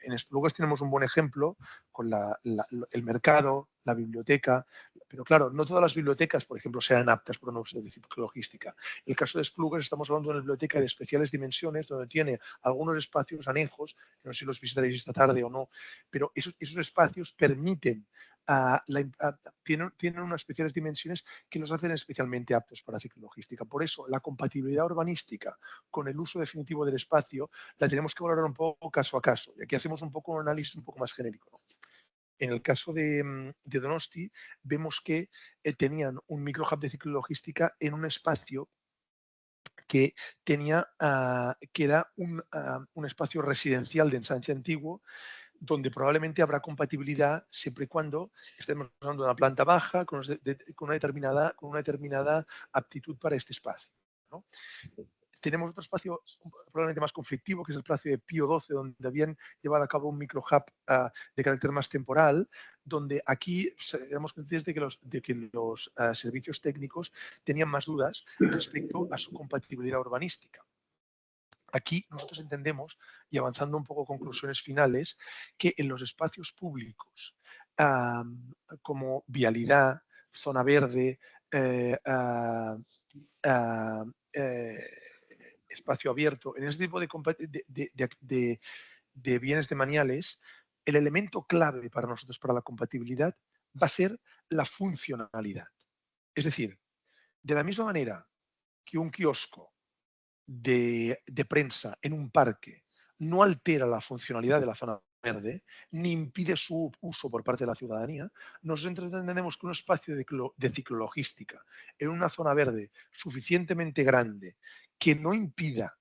En Esplugues tenemos un buen ejemplo con el mercado, la biblioteca, pero claro, no todas las bibliotecas, por ejemplo, serán aptas para un uso de ciclologística. En el caso de Esplugues estamos hablando de una biblioteca de especiales dimensiones donde tiene algunos espacios anejos, no sé si los visitaréis esta tarde o no, pero esos espacios permiten, tienen unas especiales dimensiones que los hacen especialmente aptos para ciclologística. Por eso, la compatibilidad urbanística con el uso definitivo del espacio la tenemos que valorar un poco caso a caso. Y aquí hacemos un poco un análisis un poco más genérico, ¿no? En el caso de Donosti, vemos que tenían un microhub de ciclologística en un espacio que tenía, que era un espacio residencial de ensanche antiguo, donde probablemente habrá compatibilidad siempre y cuando estemos hablando de una planta baja con una determinada aptitud para este espacio, ¿no? Tenemos otro espacio probablemente más conflictivo, que es el espacio de Pío XII, donde habían llevado a cabo un microhub de carácter más temporal, donde aquí éramos conscientes de que los servicios técnicos tenían más dudas respecto a su compatibilidad urbanística. Aquí nosotros entendemos, y avanzando un poco a conclusiones finales, que en los espacios públicos, como vialidad, zona verde, espacio abierto, en ese tipo de bienes demaniales, el elemento clave para nosotros, para la compatibilidad, va a ser la funcionalidad. Es decir, de la misma manera que un kiosco de prensa en un parque no altera la funcionalidad de la zona verde, ni impide su uso por parte de la ciudadanía, nosotros entendemos que un espacio de ciclologística en una zona verde suficientemente grande que no impida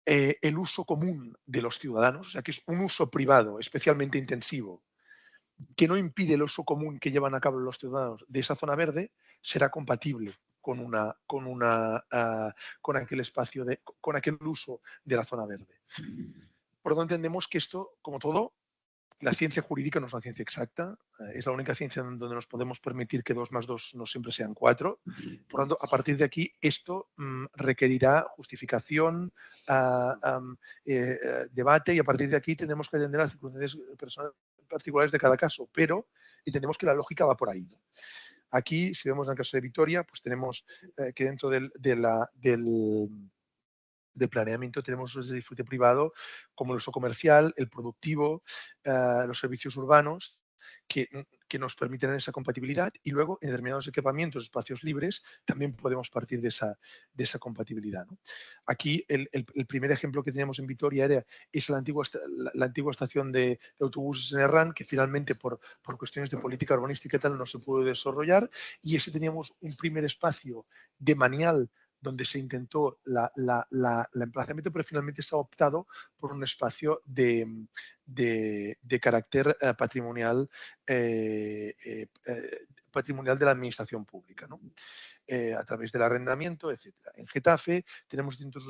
el uso común de los ciudadanos, o sea, que es un uso privado especialmente intensivo, que no impide el uso común que llevan a cabo los ciudadanos de esa zona verde, será compatible con aquel espacio, con aquel uso de la zona verde. Por lo tanto, entendemos que esto, como todo, la ciencia jurídica no es una ciencia exacta, es la única ciencia en donde nos podemos permitir que 2 más 2 no siempre sean 4. Por lo tanto, a partir de aquí, esto requerirá justificación, debate, y a partir de aquí tendremos que atender a las circunstancias particulares de cada caso, pero entendemos que la lógica va por ahí, ¿no? Aquí, si vemos en el caso de Vitoria, pues tenemos que dentro del planeamiento tenemos usos de disfrute privado como el uso comercial, el productivo, los servicios urbanos, que nos permiten esa compatibilidad, y luego en determinados equipamientos, espacios libres, también podemos partir de esa compatibilidad, ¿no? Aquí el primer ejemplo que teníamos en Vitoria es la antigua estación de autobuses en Herrán, que finalmente por cuestiones de política urbanística y tal no se pudo desarrollar, y ese teníamos un primer espacio de manial donde se intentó el emplazamiento, pero finalmente se ha optado por un espacio de carácter patrimonial, patrimonial de la administración pública, ¿no? A través del arrendamiento, etc. En Getafe tenemos distintos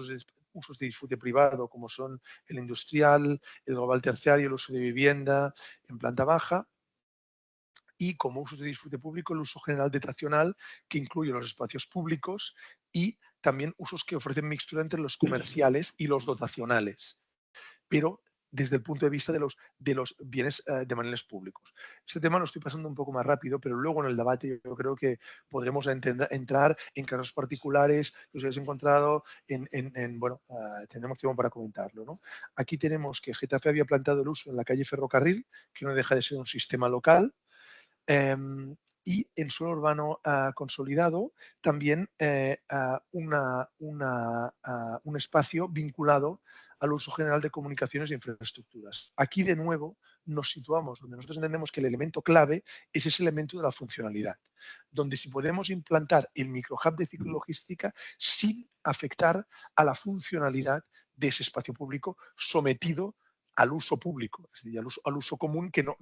usos de disfrute privado, como son el industrial, el global terciario, el uso de vivienda en planta baja, y como usos de disfrute público el uso general dotacional, que incluye los espacios públicos y también usos que ofrecen mixtura entre los comerciales y los dotacionales, pero desde el punto de vista de los bienes demaniales públicos. Este tema lo estoy pasando un poco más rápido, pero luego en el debate yo creo que podremos entrar en casos particulares que os habéis encontrado bueno, tendremos tiempo para comentarlo, ¿no? Aquí tenemos que Getafe había planteado el uso en la calle Ferrocarril, que no deja de ser un sistema local, y en suelo urbano consolidado también un espacio vinculado al uso general de comunicaciones e infraestructuras. Aquí, de nuevo, nos situamos donde nosotros entendemos que el elemento clave es ese elemento de la funcionalidad, donde si podemos implantar el microhub de ciclologística sin afectar a la funcionalidad de ese espacio público sometido al uso público, es decir, al uso común, que no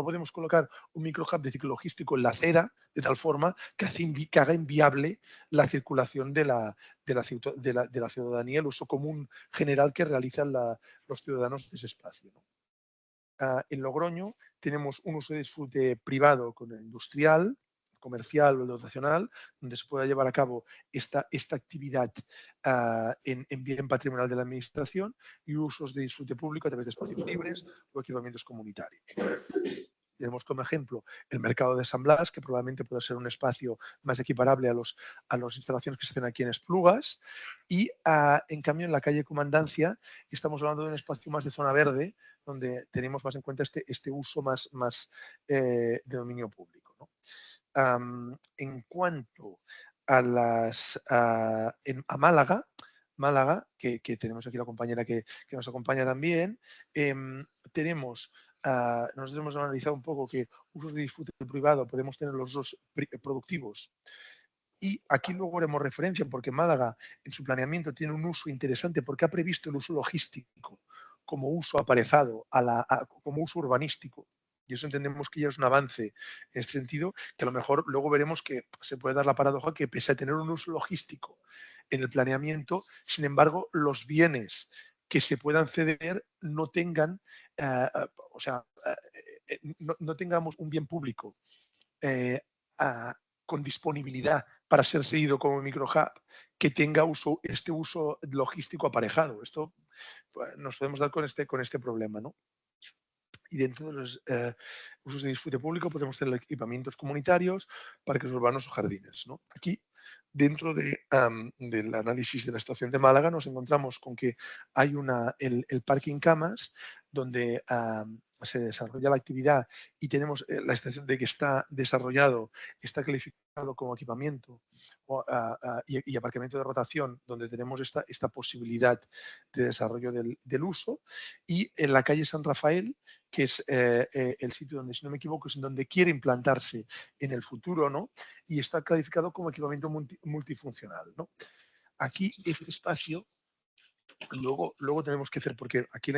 podemos colocar un microhub de ciclo logístico en la acera de tal forma que haga inviable la circulación de la ciudadanía, el uso común general que realizan los ciudadanos de ese espacio, ¿no? En Logroño tenemos un uso de disfrute privado con el industrial, comercial o dotacional, donde se pueda llevar a cabo esta actividad en bien patrimonial de la administración, y usos de disfrute público a través de espacios libres o equipamientos comunitarios. Tenemos como ejemplo el mercado de San Blas, que probablemente pueda ser un espacio más equiparable a las instalaciones que se hacen aquí en Esplugas. Y en cambio en la calle Comandancia estamos hablando de un espacio más de zona verde, donde tenemos más en cuenta este uso más de dominio público, ¿no? En cuanto a Málaga, que tenemos aquí la compañera que nos acompaña también, tenemos, nosotros hemos analizado un poco que usos de disfrute privado podemos tener los dos productivos. Y aquí luego haremos referencia porque Málaga en su planeamiento tiene un uso interesante porque ha previsto el uso logístico como uso aparejado, como uso urbanístico. Y eso entendemos que ya es un avance en este sentido, que a lo mejor luego veremos que se puede dar la paradoja que pese a tener un uso logístico en el planeamiento, sin embargo, los bienes que se puedan ceder no tengan, no tengamos un bien público con disponibilidad para ser seguido como microhub que tenga este uso logístico aparejado. Esto pues, nos podemos dar con este problema, ¿no? Y dentro de los usos de disfrute público podemos tener equipamientos comunitarios, parques urbanos o jardines, ¿no? Aquí, dentro del análisis de la situación de Málaga, nos encontramos con que hay el parking camas, donde se desarrolla la actividad y tenemos la estación de que está desarrollado, está calificado como equipamiento y aparcamiento de rotación, donde tenemos esta posibilidad de desarrollo del uso. Y en la calle San Rafael, que es el sitio donde, si no me equivoco, es en donde quiere implantarse en el futuro, ¿no? Y está calificado como equipamiento multifuncional, ¿no? Aquí este espacio, luego tenemos que hacer, porque aquí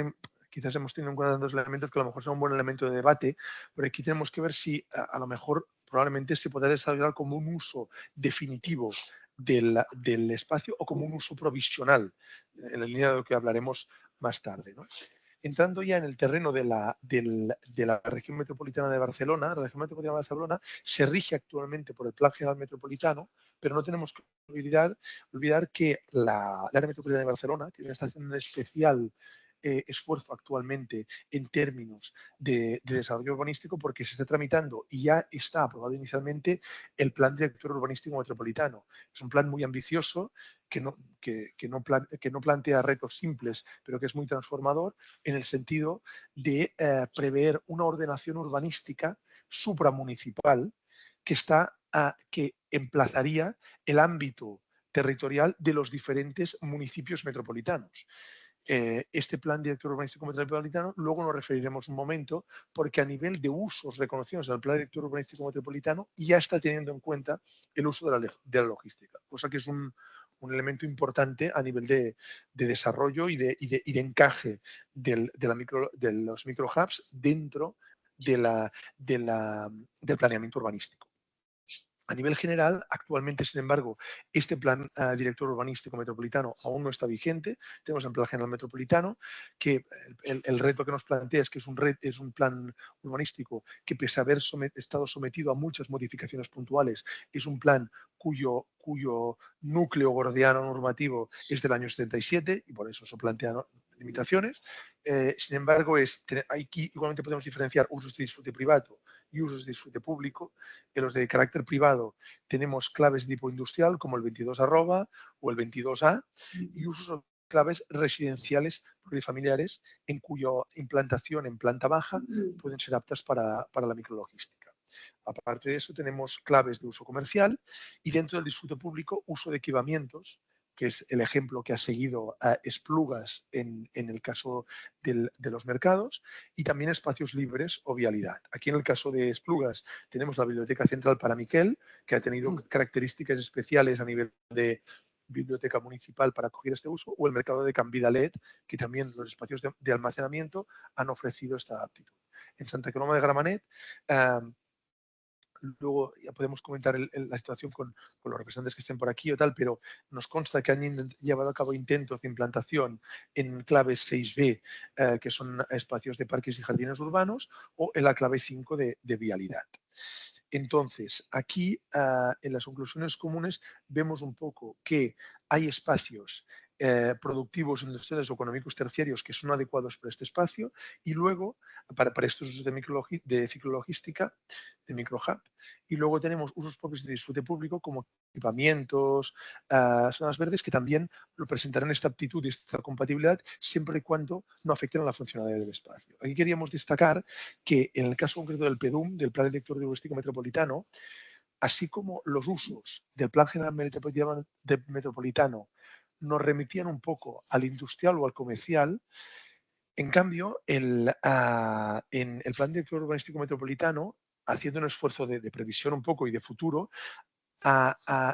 quizás hemos tenido en cuenta dos elementos que a lo mejor son un buen elemento de debate, pero aquí tenemos que ver si a lo mejor probablemente se podrá desarrollar como un uso definitivo del espacio o como un uso provisional, en la línea de lo que hablaremos más tarde, ¿no? Entrando ya en el terreno de la región metropolitana de Barcelona, la región metropolitana de Barcelona se rige actualmente por el Plan General Metropolitano, pero no tenemos que olvidar que la área metropolitana de Barcelona tiene una estación especial esfuerzo actualmente en términos de desarrollo urbanístico porque se está tramitando y ya está aprobado inicialmente el Plan Director Urbanístico Metropolitano. Es un plan muy ambicioso que no plantea retos simples, pero que es muy transformador en el sentido de prever una ordenación urbanística supramunicipal que emplazaría el ámbito territorial de los diferentes municipios metropolitanos. Este plan director urbanístico metropolitano, luego nos referiremos un momento, porque a nivel de usos reconocidos en el plan director urbanístico metropolitano ya está teniendo en cuenta el uso de la logística, cosa que es un elemento importante a nivel de desarrollo y de encaje de los microhubs dentro del planeamiento urbanístico. A nivel general, actualmente, sin embargo, este plan director urbanístico metropolitano aún no está vigente. Tenemos el Plan General Metropolitano, que el reto que nos plantea es que es un plan urbanístico que, pese a haber estado sometido a muchas modificaciones puntuales, es un plan cuyo núcleo gordiano normativo es del año 77 y por eso se plantean limitaciones. Sin embargo, aquí igualmente podemos diferenciar usos de disfrute privado y usos de disfrute público. En los de carácter privado tenemos claves de tipo industrial como el 22 arroba o el 22A y usos claves residenciales plurifamiliares en cuya implantación en planta baja pueden ser aptas para la micrologística. Aparte de eso, tenemos claves de uso comercial y dentro del disfrute público, uso de equipamientos que es el ejemplo que ha seguido a Esplugas en el caso de los mercados, y también espacios libres o vialidad. Aquí en el caso de Esplugas tenemos la Biblioteca Central para Miquel, que ha tenido características especiales a nivel de biblioteca municipal para acoger este uso, o el mercado de Can Vidalet, que también los espacios de almacenamiento han ofrecido esta aptitud. En Santa Coloma de Gramenet, luego ya podemos comentar la situación con los representantes que estén por aquí o tal, pero nos consta que han llevado a cabo intentos de implantación en claves 6B, que son espacios de parques y jardines urbanos, o en la clave 5 de vialidad. Entonces, aquí en las conclusiones comunes vemos un poco que hay espacios productivos, industriales o económicos terciarios que son adecuados para este espacio, y luego para estos usos de ciclologística, de microhub, y luego tenemos usos propios de disfrute público como equipamientos, zonas verdes, que también lo presentarán esta aptitud y esta compatibilidad siempre y cuando no afecten a la funcionalidad del espacio. Aquí queríamos destacar que en el caso concreto del PEDUM, del Plan Director de Urbanístico Metropolitano, así como los usos del Plan General Metropolitano nos remitían un poco al industrial o al comercial, en cambio, en el Plan Director Urbanístico Metropolitano, haciendo un esfuerzo de previsión un poco y de futuro,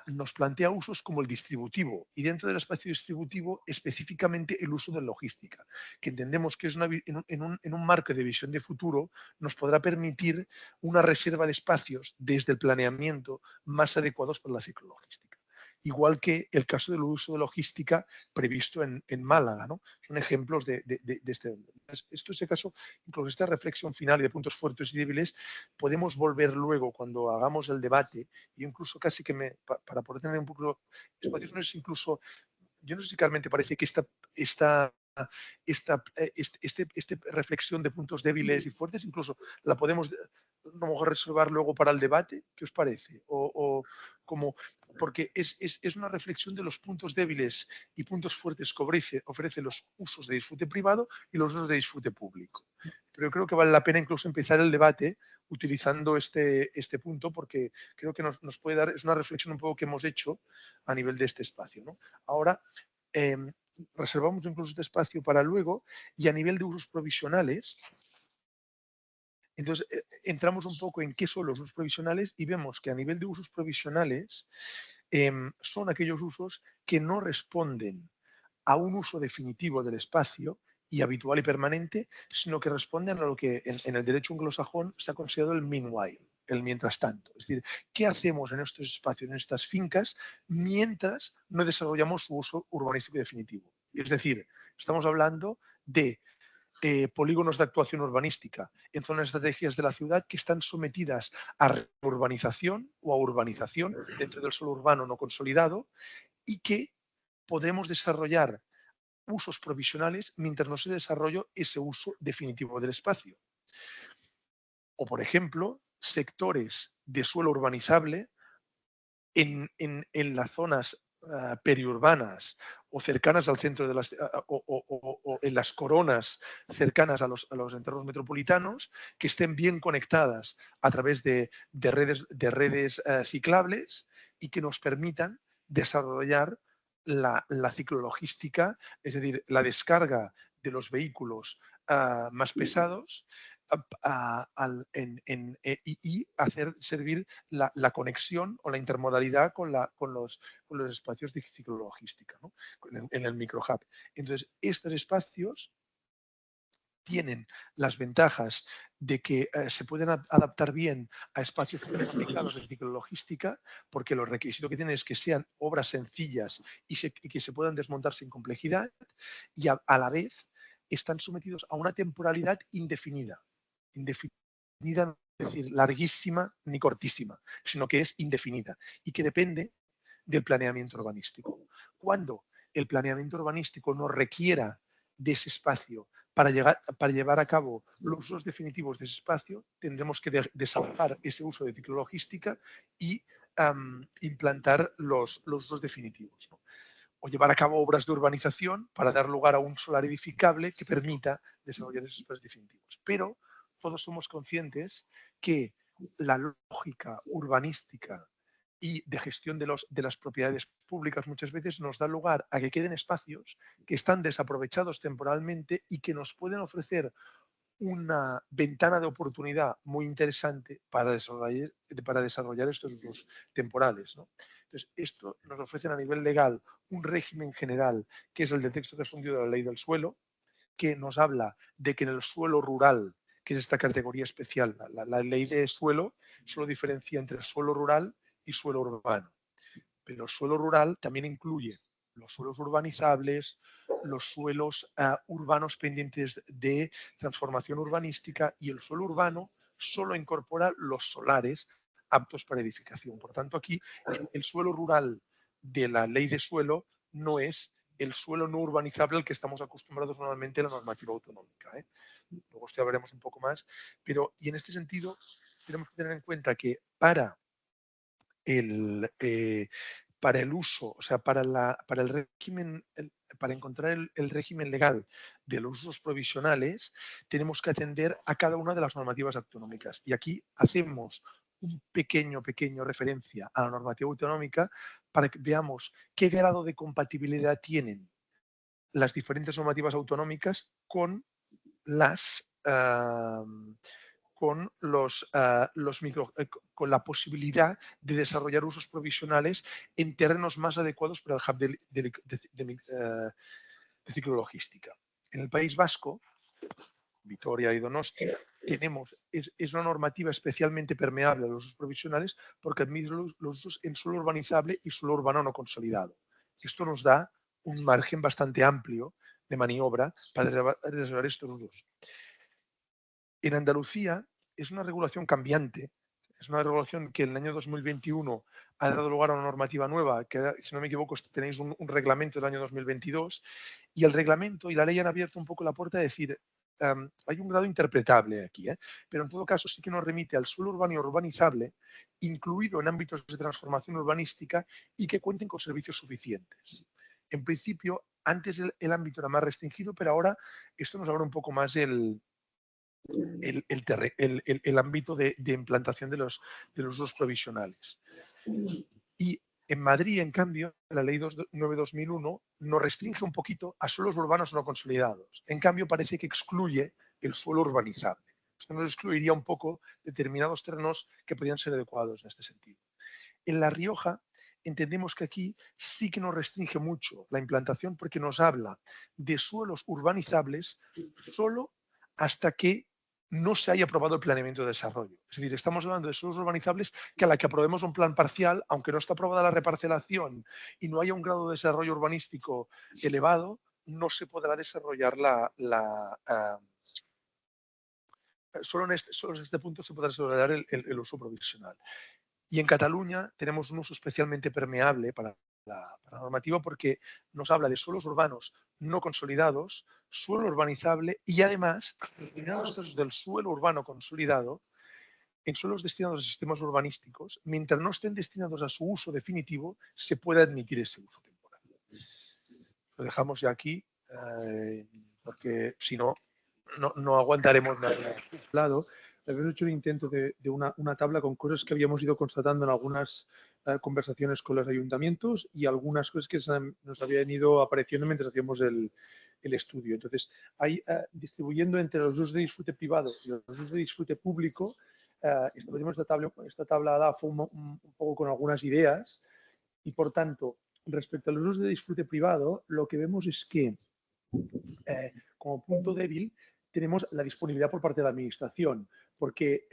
nos plantea usos como el distributivo, y dentro del espacio distributivo específicamente el uso de logística, que entendemos que es en un marco de visión de futuro nos podrá permitir una reserva de espacios desde el planeamiento más adecuados para la ciclologística. Igual que el caso del uso de logística previsto en Málaga, ¿no? Son ejemplos de este. Esto es el caso, incluso esta reflexión final y de puntos fuertes y débiles, podemos volver luego cuando hagamos el debate, y incluso casi que para poder tener un poco espacios, no es incluso, yo no sé si Carmen te parece que esta reflexión de puntos débiles y fuertes, incluso la podemos a lo mejor reservar luego para el debate. ¿Qué os parece? Porque es una reflexión de los puntos débiles y puntos fuertes que ofrece los usos de disfrute privado y los usos de disfrute público. Pero yo creo que vale la pena incluso empezar el debate utilizando este punto, porque creo que nos puede dar, es una reflexión un poco que hemos hecho a nivel de este espacio, ¿no? Ahora, reservamos incluso este espacio para luego, y a nivel de usos provisionales, entonces entramos un poco en qué son los usos provisionales, y vemos que a nivel de usos provisionales son aquellos usos que no responden a un uso definitivo del espacio y habitual y permanente, sino que responden a lo que en el derecho anglosajón se ha considerado el meanwhile, el mientras tanto. Es decir, ¿qué hacemos en estos espacios, en estas fincas, mientras no desarrollamos su uso urbanístico definitivo? Es decir, estamos hablando de polígonos de actuación urbanística en zonas estratégicas de la ciudad que están sometidas a urbanización o a urbanización dentro del suelo urbano no consolidado, y que podemos desarrollar usos provisionales mientras no se desarrolle ese uso definitivo del espacio. O, por ejemplo, sectores de suelo urbanizable en las zonas periurbanas o cercanas al centro de las, o en las coronas cercanas a los entornos metropolitanos, que estén bien conectadas a través de redes ciclables, y que nos permitan desarrollar la ciclologística, es decir, la descarga de los vehículos más pesados y hacer servir la conexión o la intermodalidad con los espacios de ciclologística, ¿no? En el microhub. Entonces, estos espacios tienen las ventajas de que se pueden adaptar bien a espacios complicados de ciclologística, porque los requisitos que tienen es que sean obras sencillas y que se puedan desmontar sin complejidad, y a la vez están sometidos a una temporalidad indefinida. Indefinida no es decir larguísima ni cortísima, sino que es indefinida y que depende del planeamiento urbanístico. Cuando el planeamiento urbanístico no requiera de ese espacio para llevar a cabo los usos definitivos de ese espacio, tendremos que desahogar ese uso de ciclologística y implantar los usos definitivos, ¿no? O llevar a cabo obras de urbanización para dar lugar a un solar edificable que permita desarrollar esos espacios definitivos. Pero todos somos conscientes que la lógica urbanística y de gestión de las propiedades públicas muchas veces nos da lugar a que queden espacios que están desaprovechados temporalmente y que nos pueden ofrecer una ventana de oportunidad muy interesante para desarrollar estos usos temporales, ¿no? Entonces, esto nos ofrece a nivel legal un régimen general, que es el de texto refundido de la ley del suelo, que nos habla de que en el suelo rural, que es esta categoría especial, la ley de suelo solo diferencia entre el suelo rural y suelo urbano. Pero el suelo rural también incluye los suelos urbanizables, los suelos urbanos pendientes de transformación urbanística, y el suelo urbano solo incorpora los solares aptos para edificación. Por tanto, aquí el suelo rural de la ley de suelo no es el suelo no urbanizable al que estamos acostumbrados normalmente en la normativa autonómica, ¿eh? Luego esto ya veremos un poco más, pero y en este sentido tenemos que tener en cuenta que el, eh, para el uso, o sea, para el régimen, para encontrar el régimen legal de los usos provisionales, tenemos que atender a cada una de las normativas autonómicas. Y aquí hacemos un pequeño referencia a la normativa autonómica para que veamos qué grado de compatibilidad tienen las diferentes normativas autonómicas con las con la posibilidad de desarrollar usos provisionales en terrenos más adecuados para el hub de ciclologística. En el País Vasco, Vitoria y Donostia, es una normativa especialmente permeable a los usos provisionales porque admite los usos en suelo urbanizable y suelo urbano no consolidado. Esto nos da un margen bastante amplio de maniobra para desarrollar estos usos. En Andalucía es una regulación cambiante, es una regulación que en el año 2021 ha dado lugar a una normativa nueva, que si no me equivoco tenéis un reglamento del año 2022, y el reglamento y la ley han abierto un poco la puerta a decir, hay un grado interpretable aquí, pero en todo caso sí que nos remite al suelo urbano y urbanizable, incluido en ámbitos de transformación urbanística y que cuenten con servicios suficientes. En principio, antes el ámbito era más restringido, pero ahora esto nos abre un poco más el ámbito de implantación de los usos provisionales. Y en Madrid, en cambio, la ley 9/2001 nos restringe un poquito a suelos urbanos no consolidados. En cambio, parece que excluye el suelo urbanizable. Esto nos excluiría un poco determinados terrenos que podrían ser adecuados en este sentido. En La Rioja entendemos que aquí sí que nos restringe mucho la implantación porque nos habla de suelos urbanizables solo hasta que no se haya aprobado el planeamiento de desarrollo. Es decir, estamos hablando de suelos urbanizables que a la que aprobemos un plan parcial, aunque no está aprobada la reparcelación y no haya un grado de desarrollo urbanístico elevado, no se podrá desarrollar solo en este punto se podrá desarrollar el uso provisional. Y en Cataluña tenemos un uso especialmente permeable para la normativa porque nos habla de suelos urbanos no consolidados, suelo urbanizable y además, del suelo urbano consolidado, en suelos destinados a sistemas urbanísticos, mientras no estén destinados a su uso definitivo, se puede admitir ese uso temporal. Lo dejamos ya aquí porque si no, no aguantaremos más. Habíamos hecho un intento de una tabla con cosas que habíamos ido constatando en algunas conversaciones con los ayuntamientos y algunas cosas que nos habían ido apareciendo mientras hacíamos el estudio. Entonces, distribuyendo entre los usos de disfrute privado y los usos de disfrute público, establecimos esta tabla DAFO un poco con algunas ideas y, por tanto, respecto a los usos de disfrute privado, lo que vemos es que, como punto débil, tenemos la disponibilidad por parte de la Administración, porque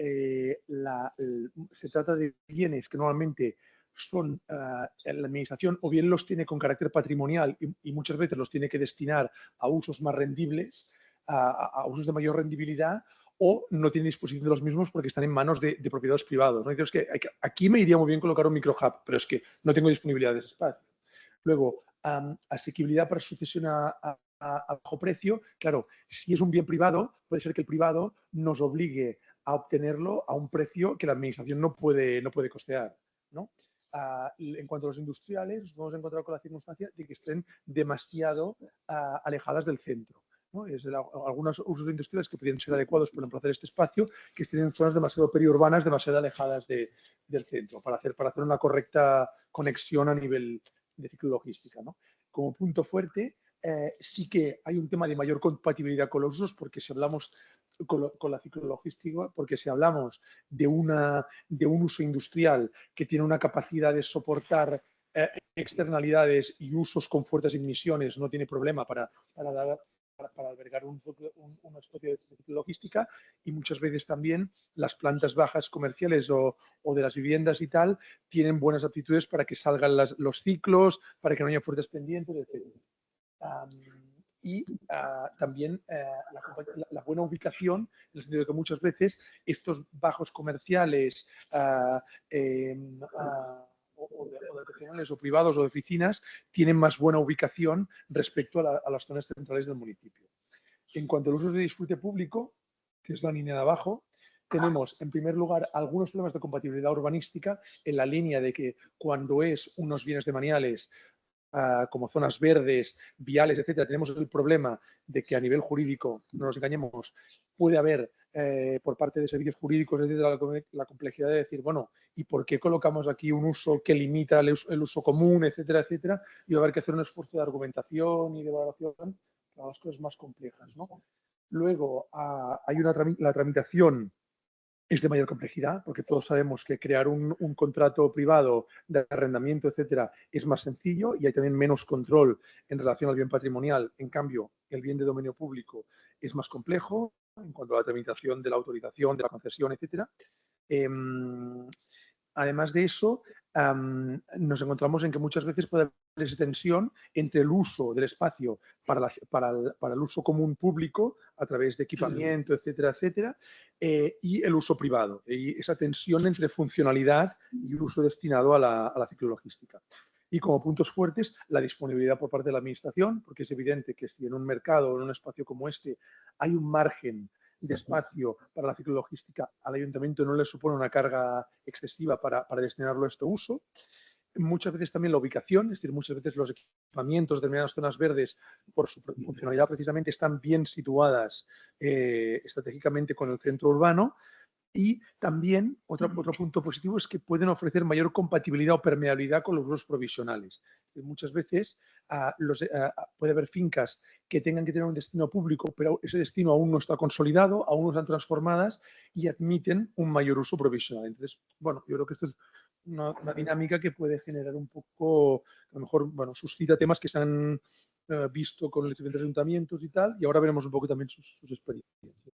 se trata de bienes que normalmente son la Administración o bien los tiene con carácter patrimonial y muchas veces los tiene que destinar a usos más rendibles, a usos de mayor rendibilidad, o no tiene disposición de los mismos porque están en manos de propietarios privados, ¿no? Entonces, aquí me iría muy bien colocar un microhub, pero es que no tengo disponibilidad de ese espacio. Luego, asequibilidad para sucesión a bajo precio. Claro, si es un bien privado, puede ser que el privado nos obligue a obtenerlo a un precio que la Administración no puede costear, ¿no? En cuanto a los industriales, nos hemos encontrado con la circunstancia de que estén demasiado alejadas del centro. ¿no? Algunos usos industriales que podrían ser adecuados para emplazar este espacio, que estén en zonas demasiado periurbanas, demasiado alejadas del centro, para hacer una correcta conexión a nivel de ciclologística, ¿no? Como punto fuerte, sí que hay un tema de mayor compatibilidad con los usos, porque si hablamos con la ciclologística, porque si hablamos de un uso industrial que tiene una capacidad de soportar externalidades y usos con fuertes emisiones, no tiene problema para albergar una especie de ciclologística, y muchas veces también las plantas bajas comerciales o de las viviendas y tal tienen buenas aptitudes para que salgan los ciclos, para que no haya fuertes pendientes, etc. También la buena ubicación, en el sentido de que muchas veces estos bajos comerciales o de regionales o privados o de oficinas tienen más buena ubicación respecto a las zonas centrales del municipio. En cuanto a los usos de disfrute público, que es la línea de abajo, tenemos en primer lugar algunos problemas de compatibilidad urbanística en la línea de que cuando es unos bienes demaniales como zonas verdes, viales, etcétera, tenemos el problema de que a nivel jurídico, no nos engañemos, puede haber por parte de servicios jurídicos, etcétera, la complejidad de decir, bueno, ¿y por qué colocamos aquí un uso que limita el uso común, etcétera, etcétera? Y va a haber que hacer un esfuerzo de argumentación y de evaluación para las cosas más complejas, ¿no? Luego, hay la tramitación es de mayor complejidad, porque todos sabemos que crear un contrato privado de arrendamiento, etcétera, es más sencillo y hay también menos control en relación al bien patrimonial. En cambio, el bien de dominio público es más complejo en cuanto a la tramitación de la autorización, de la concesión, etcétera. Además de eso, nos encontramos en que muchas veces puede haber esa tensión entre el uso del espacio para el uso común público a través de equipamiento, etcétera, etcétera, y el uso privado. Y esa tensión entre funcionalidad y uso destinado a la ciclologística. Y como puntos fuertes, la disponibilidad por parte de la Administración, porque es evidente que si en un mercado o en un espacio como este hay un margen de espacio para la ciclologística, al ayuntamiento no le supone una carga excesiva para destinarlo a este uso. Muchas veces también la ubicación, es decir, muchas veces los equipamientos de determinadas zonas verdes, por su funcionalidad precisamente, están bien situadas estratégicamente con el centro urbano. Y también otro punto positivo es que pueden ofrecer mayor compatibilidad o permeabilidad con los usos provisionales. Muchas veces puede haber fincas que tengan que tener un destino público, pero ese destino aún no está consolidado, aún no están transformadas y admiten un mayor uso provisional. Entonces, bueno, yo creo que esto es una dinámica que puede generar un poco, a lo mejor, bueno, suscita temas que se han visto con los diferentes ayuntamientos y tal, y ahora veremos un poco también sus experiencias.